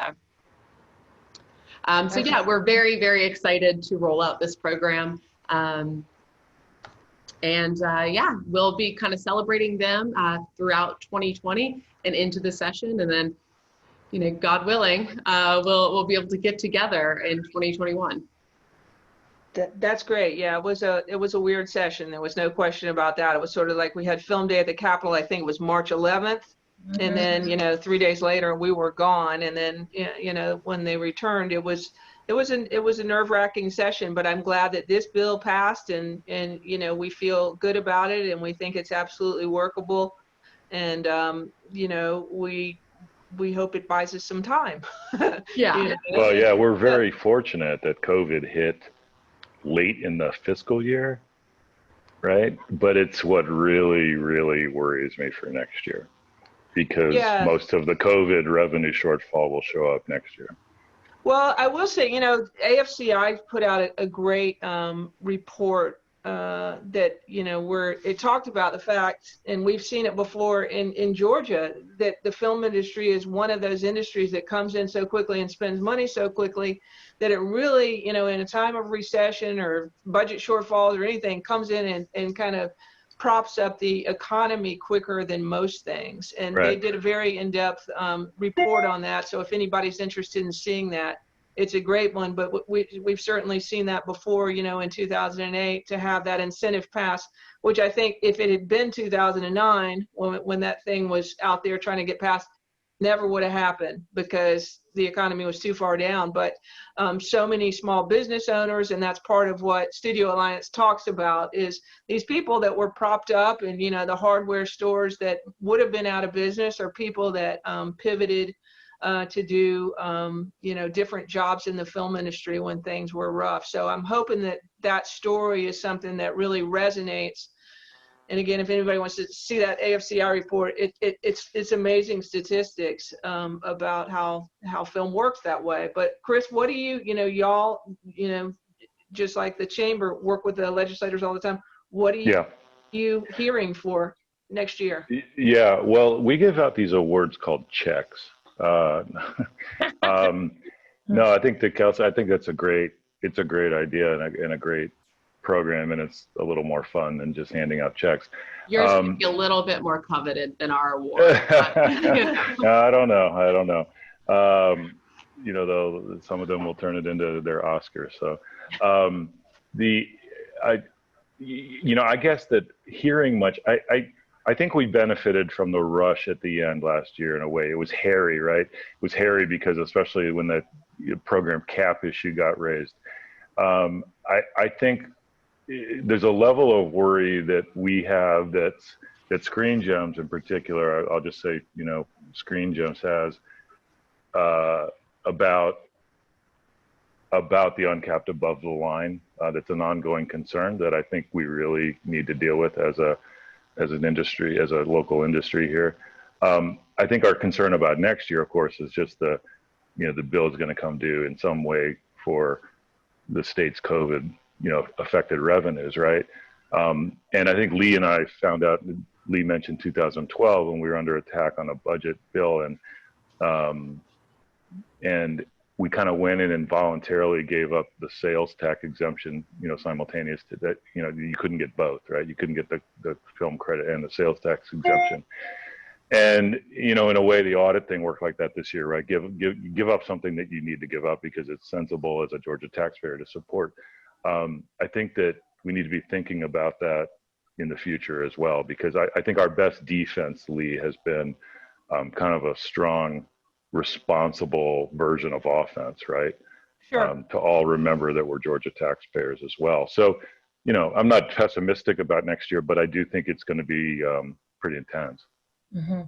Speaker 7: yeah, we're very, very excited to roll out this program. Yeah, we'll be kind of celebrating them throughout 2020 and into the session. And then, God willing, we'll be able to get together in 2021.
Speaker 6: That's great. Yeah, it was a weird session. There was no question about that. It was sort of like we had film day at the Capitol. I think it was March 11th. Mm-hmm. And then, 3 days later we were gone. And then, when they returned, it was a nerve-wracking session, but I'm glad that this bill passed and we feel good about it and we think it's absolutely workable. And, we hope it buys us some time.
Speaker 7: Yeah.
Speaker 8: Well, yeah, we're very fortunate that COVID hit late in the fiscal year, right? But it's what really, really worries me for next year, because most of the COVID revenue shortfall will show up next year.
Speaker 6: Well, I will say, AFCI put out a great report that, where it talked about the fact, and we've seen it before in Georgia, that the film industry is one of those industries that comes in so quickly and spends money so quickly that it really, in a time of recession or budget shortfalls or anything, comes in and kind of props up the economy quicker than most things. And They did a very in-depth report on that. So if anybody's interested in seeing that, it's a great one. But we've certainly seen that before, in 2008, to have that incentive pass, which I think if it had been 2009, when that thing was out there trying to get passed, never would have happened because the economy was too far down. But so many small business owners, and that's part of what Studio Alliance talks about, is these people that were propped up and, the hardware stores that would have been out of business, or people that pivoted to do, different jobs in the film industry when things were rough. So I'm hoping that story is something that really resonates. And again, if anybody wants to see that AFCI report, it's amazing statistics about how film works that way. But Chris, what do y'all, just like the chamber, work with the legislators all the time. What are
Speaker 8: Yeah.
Speaker 6: you hearing for next year?
Speaker 8: Yeah. Well, we give out these awards called checks. No, I think that Kelsey, I think it's a great idea and a great program, and it's a little more fun than just handing out checks.
Speaker 7: Yours might be a little bit more coveted than our award. But,
Speaker 8: I don't know. You know, though, some of them will turn it into their Oscars. So, I guess that hearing much, I think we benefited from the rush at the end last year in a way. It was hairy, right? It was hairy because especially when the program cap issue got raised. I think there's a level of worry that we have that Screen Gems in particular, I'll just say, you know, Screen Gems has about the uncapped above the line. That's an ongoing concern that I think we really need to deal with as an industry, as a local industry here. I think our concern about next year, of course, is just the bill is going to come due in some way for the state's COVID, affected revenues, right? And I think Lee and I found out, Lee mentioned 2012 when we were under attack on a budget bill, and we kind of went in and voluntarily gave up the sales tax exemption, simultaneous to that. You couldn't get both, right? You couldn't get the film credit and the sales tax exemption. And, in a way, the audit thing worked like that this year, right? Give up something that you need to give up because it's sensible as a Georgia taxpayer to support. I think that we need to be thinking about that in the future as well, because I think our best defense, Lee, has been kind of a strong, responsible version of offense, right?
Speaker 6: Sure.
Speaker 8: To all remember that we're Georgia taxpayers as well. So, I'm not pessimistic about next year, but I do think it's going to be pretty intense.
Speaker 1: Mm-hmm.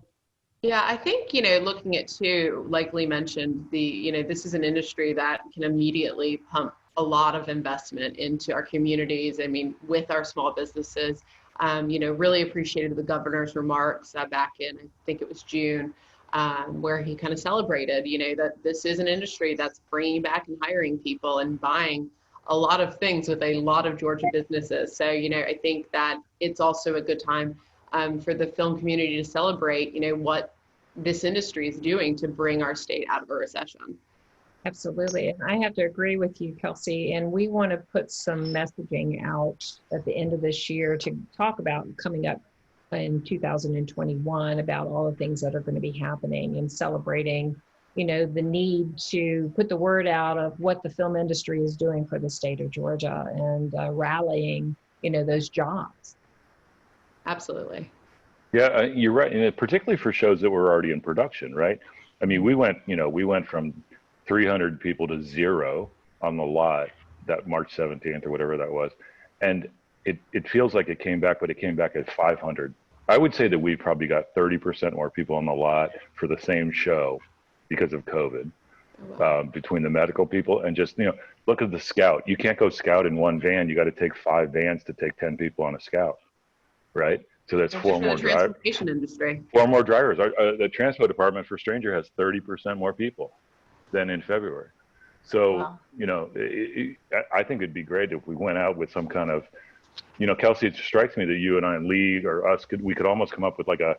Speaker 7: Yeah, I think, looking at too, like Lee mentioned, this is an industry that can immediately pump a lot of investment into our communities. I mean, with our small businesses, really appreciated the governor's remarks back in, I think it was June, where he kind of celebrated, that this is an industry that's bringing back and hiring people and buying a lot of things with a lot of Georgia businesses. So, I think that it's also a good time for the film community to celebrate, what this industry is doing to bring our state out of a recession.
Speaker 1: Absolutely. And I have to agree with you, Kelsey. And we want to put some messaging out at the end of this year to talk about coming up in 2021 about all the things that are going to be happening and celebrating, the need to put the word out of what the film industry is doing for the state of Georgia and rallying, those jobs.
Speaker 7: Absolutely.
Speaker 8: Yeah, you're right. And particularly for shows that were already in production, right? I mean, we went from 300 people to 0 on the lot that March 17th or whatever that was. And it feels like it came back, but it came back at 500. I would say that we probably got 30% more people on the lot for the same show because of COVID.
Speaker 7: Oh, wow.
Speaker 8: Between the medical people and just, look at the scout. You can't go scout in one van. You got to take 5 vans to take 10 people on a scout, right? So that's 4 more drivers.
Speaker 7: Transportation industry.
Speaker 8: 4 more drivers. The transport department for Stranger has 30% more people than in February. So,
Speaker 7: Wow.
Speaker 8: I think it'd be great if we went out with some kind of, Kelsey, it strikes me that you and I and Lee or us we could almost come up with like a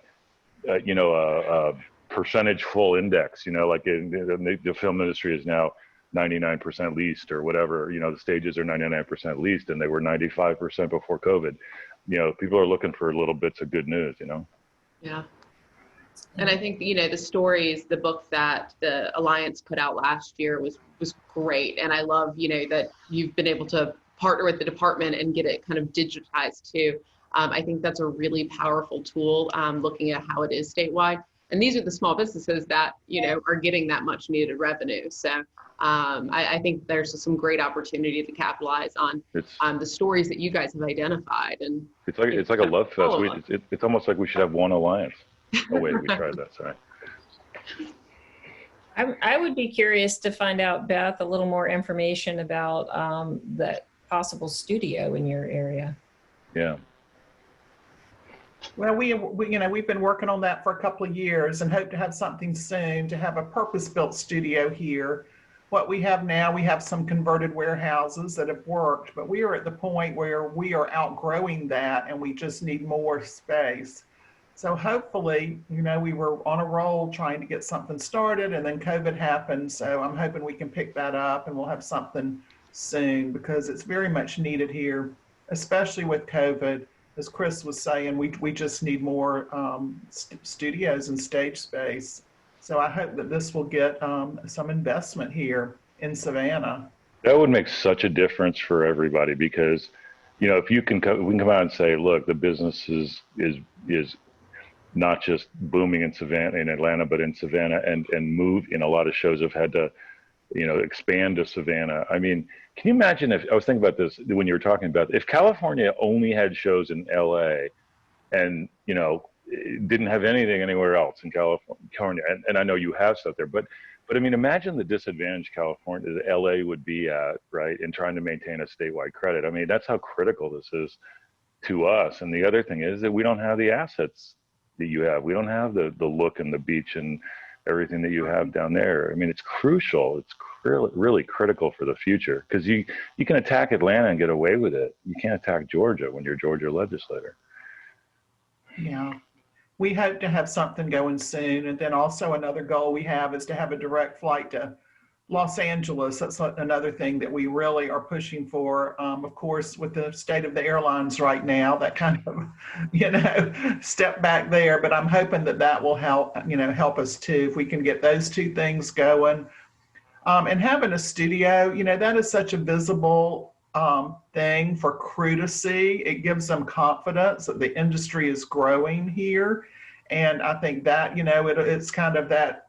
Speaker 8: percentage full index, like the film industry is now 99% leased or whatever, the stages are 99% leased and they were 95% before COVID. People are looking for little bits of good news,
Speaker 7: Yeah. And I think, the stories, the book that the Alliance put out last year was great. And I love, that you've been able to partner with the department and get it kind of digitized too. I think that's a really powerful tool, looking at how it is statewide. And these are the small businesses that, are getting that much needed revenue. So I think there's some great opportunity to capitalize on the stories that you guys have identified. And
Speaker 8: it's like a love fest. It's almost like we should have one Alliance. Oh wait, we tried that. Sorry.
Speaker 1: I would be curious to find out, Beth, a little more information about the possible studio in your area.
Speaker 8: Yeah.
Speaker 9: Well, we've been working on that for a couple of years and hope to have something soon to have a purpose-built studio here. what we have now, we have some converted warehouses that have worked, but we are at the point where we are outgrowing that and we just need more space. So hopefully, we were on a roll trying to get something started and then COVID happened. So I'm hoping we can pick that up and we'll have something soon because it's very much needed here, especially with COVID. As Chris was saying, we just need more studios and stage space. So I hope that this will get some investment here in Savannah.
Speaker 8: That would make such a difference for everybody because, if you can, we can come out and say, look, the business is not just booming in Savannah, in Atlanta, but in Savannah and move. A lot of shows have had to, expand to Savannah. I mean, can you imagine if I was thinking about this when you were talking about if California only had shows in LA and, didn't have anything anywhere else in California. And I know you have stuff there, but I mean, imagine the disadvantage California, LA would be at, right, in trying to maintain a statewide credit. I mean, that's how critical this is to us. And the other thing is that we don't have the assets that you have. We don't have the look and the beach and everything that you have down there. I mean, it's crucial. It's really critical for the future because you can attack Atlanta and get away with it. You can't attack Georgia when you're a Georgia legislator.
Speaker 9: Yeah. We hope to have something going soon. And then also another goal we have is to have a direct flight to Los Angeles. That's another thing that we really are pushing for. Of course, with the state of the airlines right now, that kind of, step back there, but I'm hoping that will help, help us too. If we can get those two things going. And having a studio, that is such a visible thing for crew to see. It gives them confidence that the industry is growing here. And I think that, it's kind of that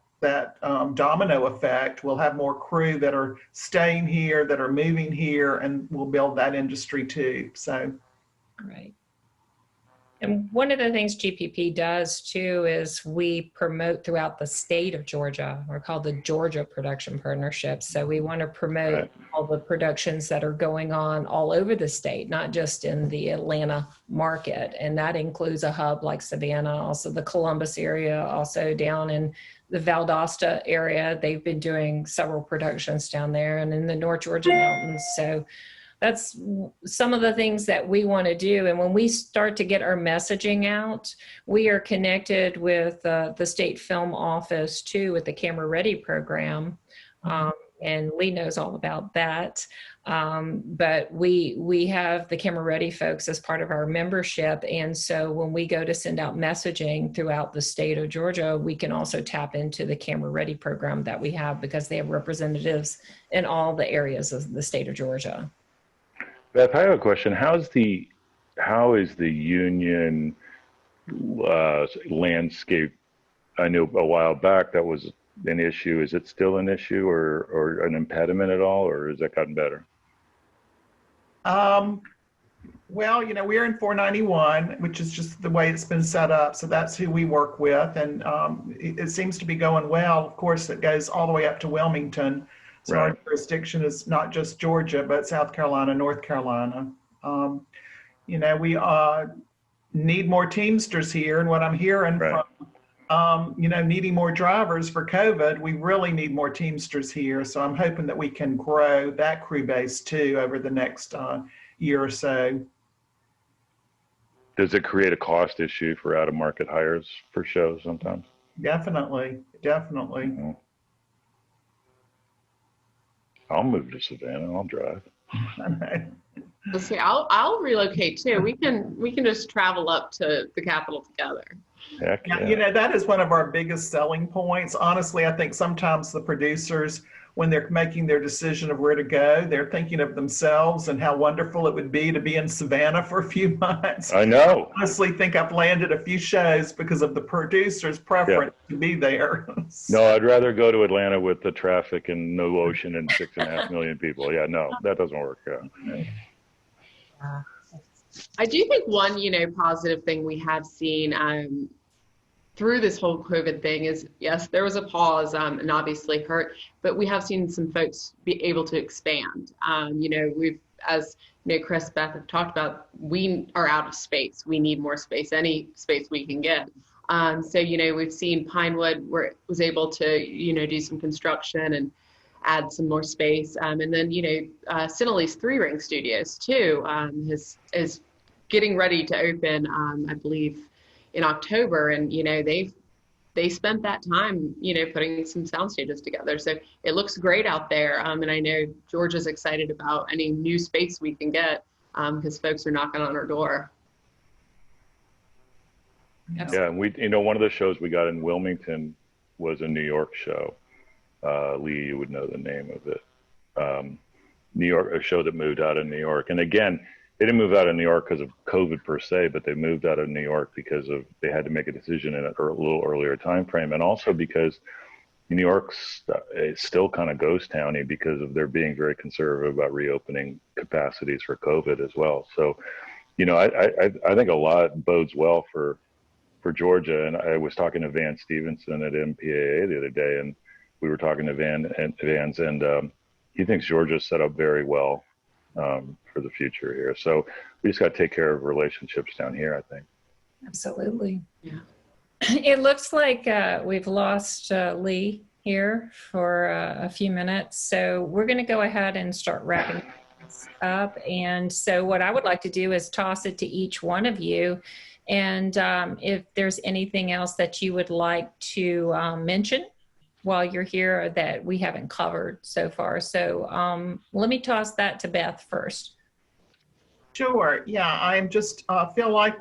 Speaker 9: domino effect. We'll have more crew that are staying here, that are moving here, and we'll build that industry too. So.
Speaker 1: Right. And one of the things GPP does too is we promote throughout the state of Georgia. We're called the Georgia Production Partnership. So we want to promote all the productions that are going on all over the state, not just in the Atlanta market. And that includes a hub like Savannah, also the Columbus area, also down in the Valdosta area. They've been doing several productions down there and in the North Georgia mountains. So that's some of the things that we want to do. And when we start to get our messaging out, we are connected with the state film office too, with the Camera Ready program. And Lee knows all about that. But we have the Camera Ready folks as part of our membership. And so when we go to send out messaging throughout the state of Georgia, we can also tap into the Camera Ready program that we have because they have representatives in all the areas of the state of Georgia.
Speaker 8: Beth, I have a question. How is the union landscape? I knew a while back that was an issue. Is it still an issue or an impediment at all, or has that gotten better?
Speaker 9: Well, we're in 491, which is just the way it's been set up. So that's who we work with. And it seems to be going well. Of course, it goes all the way up to Wilmington. So our jurisdiction is not just Georgia, but South Carolina, North Carolina. We need more Teamsters here. And what I'm hearing from, needing more drivers for COVID, we really need more Teamsters here. So I'm hoping that we can grow that crew base too over the next year or so.
Speaker 8: Does it create a cost issue for out-of-market hires for shows sometimes?
Speaker 9: Definitely.
Speaker 8: Mm-hmm. I'll move to Savannah. I'll drive.
Speaker 7: Let's see. I'll relocate too. We can just travel up to the capital together.
Speaker 8: Heck yeah.
Speaker 9: That is one of our biggest selling points. Honestly, I think sometimes the producers, when they're making their decision of where to go, they're thinking of themselves and how wonderful it would be to be in Savannah for a few months.
Speaker 8: I know.
Speaker 9: I honestly think I've landed a few shows because of the producer's preference to be there.
Speaker 8: No, I'd rather go to Atlanta with the traffic and no ocean and 6.5 million people. Yeah, no, that doesn't work.
Speaker 7: I do think one, positive thing we have seen through this whole COVID thing is, yes, there was a pause and obviously hurt, but we have seen some folks be able to expand. We've, as Chris, Beth have talked about, we are out of space. We need more space, any space we can get. So, we've seen Pinewood where it was able to, do some construction and add some more space. And then, Cinelli's Three Ring Studios too is getting ready to open, I believe, in October. And, they spent that time, putting some sound stages together. So it looks great out there. And I know Georgia's excited about any new space we can get because folks are knocking on our door.
Speaker 8: Yeah, and one of the shows we got in Wilmington was a New York show. Lee, you would know the name of it. New York, a show that moved out of New York. And again, they didn't move out of New York because of COVID per se, but they moved out of New York because they had to make a decision in a little earlier time frame, and also because New York's is still kind of ghost towny because of their being very conservative about reopening capacities for COVID as well. So, I think a lot bodes well for Georgia. And I was talking to Van Stevenson at MPAA the other day, and we were talking to Vans, and he thinks Georgia's set up very well for the future here. So we just got to take care of relationships down here, I think.
Speaker 1: Absolutely.
Speaker 7: Yeah.
Speaker 1: It looks like we've lost Lee here for a few minutes. So we're going to go ahead and start wrapping this up. And so what I would like to do is toss it to each one of you. And if there's anything else that you would like to mention while you're here that we haven't covered so far. So let me toss that to Beth first.
Speaker 9: Sure. Yeah, I'm just feel like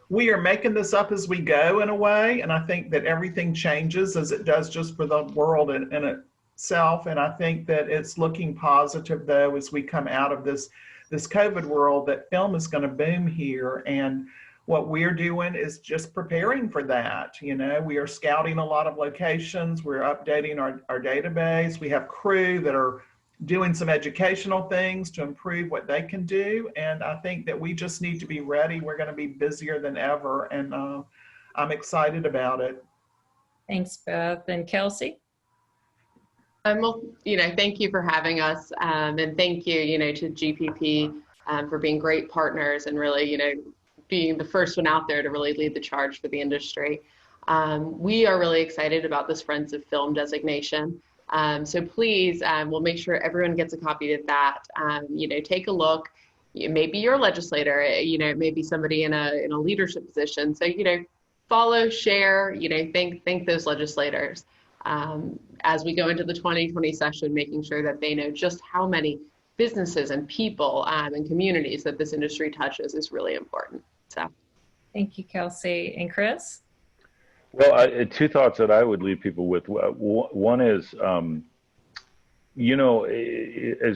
Speaker 9: we are making this up as we go in a way. And I think that everything changes as it does just for the world in itself. And I think that it's looking positive, though, as we come out of this COVID world, that film is going to boom here. And what we're doing is just preparing for that. We are scouting a lot of locations. We're updating our database. We have crew that are doing some educational things to improve what they can do. And I think that we just need to be ready. We're going to be busier than ever. And I'm excited about it.
Speaker 1: Thanks, Beth. And Kelsey?
Speaker 7: Well, thank you for having us. And thank you, to GPP for being great partners and really, being the first one out there to really lead the charge for the industry. We are really excited about this Friends of Film designation. So please, we'll make sure everyone gets a copy of that. Take a look. Maybe you're a legislator, maybe somebody in a leadership position. So, follow, share, thank those legislators. As we go into the 2020 session, making sure that they know just how many businesses and people and communities that this industry touches is really important. So,
Speaker 1: thank you, Kelsey. And Chris?
Speaker 8: Well, two thoughts that I would leave people with. One is, as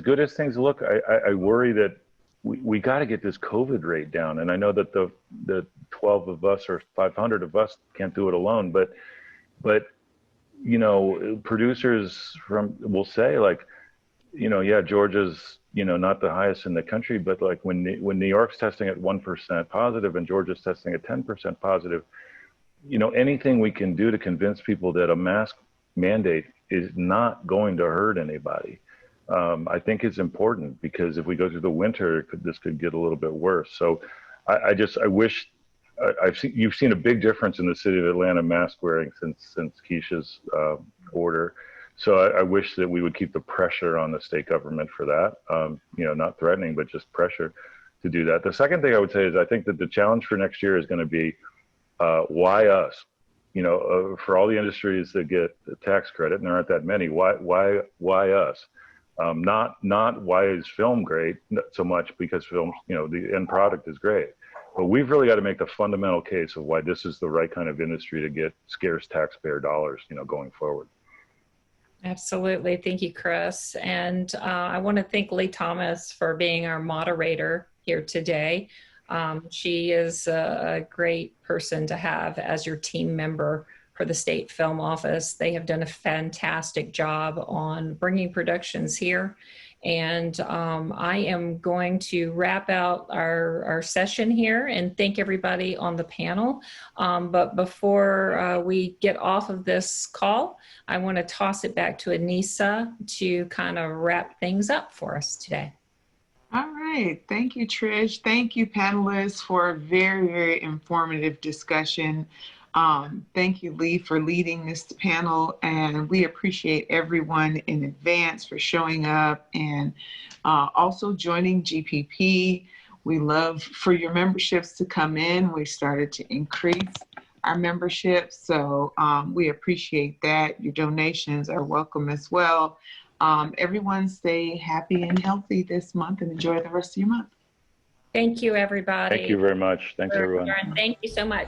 Speaker 8: good as things look, I worry that we got to get this COVID rate down. And I know that the 12 of us or 500 of us can't do it alone, but producers will say, like, Georgia's, not the highest in the country, but like when New York's testing at 1% positive and Georgia's testing at 10% positive, anything we can do to convince people that a mask mandate is not going to hurt anybody, I think is important, because if we go through the winter, this could get a little bit worse. So I wish you've seen a big difference in the city of Atlanta mask wearing since Keisha's order. So I wish that we would keep the pressure on the state government for that, not threatening, but just pressure to do that. The second thing I would say is I think that the challenge for next year is going to be why us? For all the industries that get the tax credit, and there aren't that many, why us? Not why is film great so much because film, the end product is great. But we've really got to make the fundamental case of why this is the right kind of industry to get scarce taxpayer dollars, going forward.
Speaker 1: Absolutely. Thank you, Chris. And I want to thank Lee Thomas for being our moderator here today. She is a great person to have as your team member for the State Film Office. They have done a fantastic job on bringing productions here. And I am going to wrap out our session here and thank everybody on the panel. But before we get off of this call, I want to toss it back to Anissa to kind of wrap things up for us today.
Speaker 2: All right. Thank you, Trish. Thank you, panelists, for a very, very informative discussion. Thank you, Lee, for leading this panel, and we appreciate everyone in advance for showing up and also joining GPP. We love for your memberships to come in. We started to increase our membership, so we appreciate that. Your donations are welcome as well. Everyone stay happy and healthy this month and enjoy the rest of your month.
Speaker 1: Thank you, everybody.
Speaker 8: Thank you very much. Thanks, everyone.
Speaker 1: Thank you so much.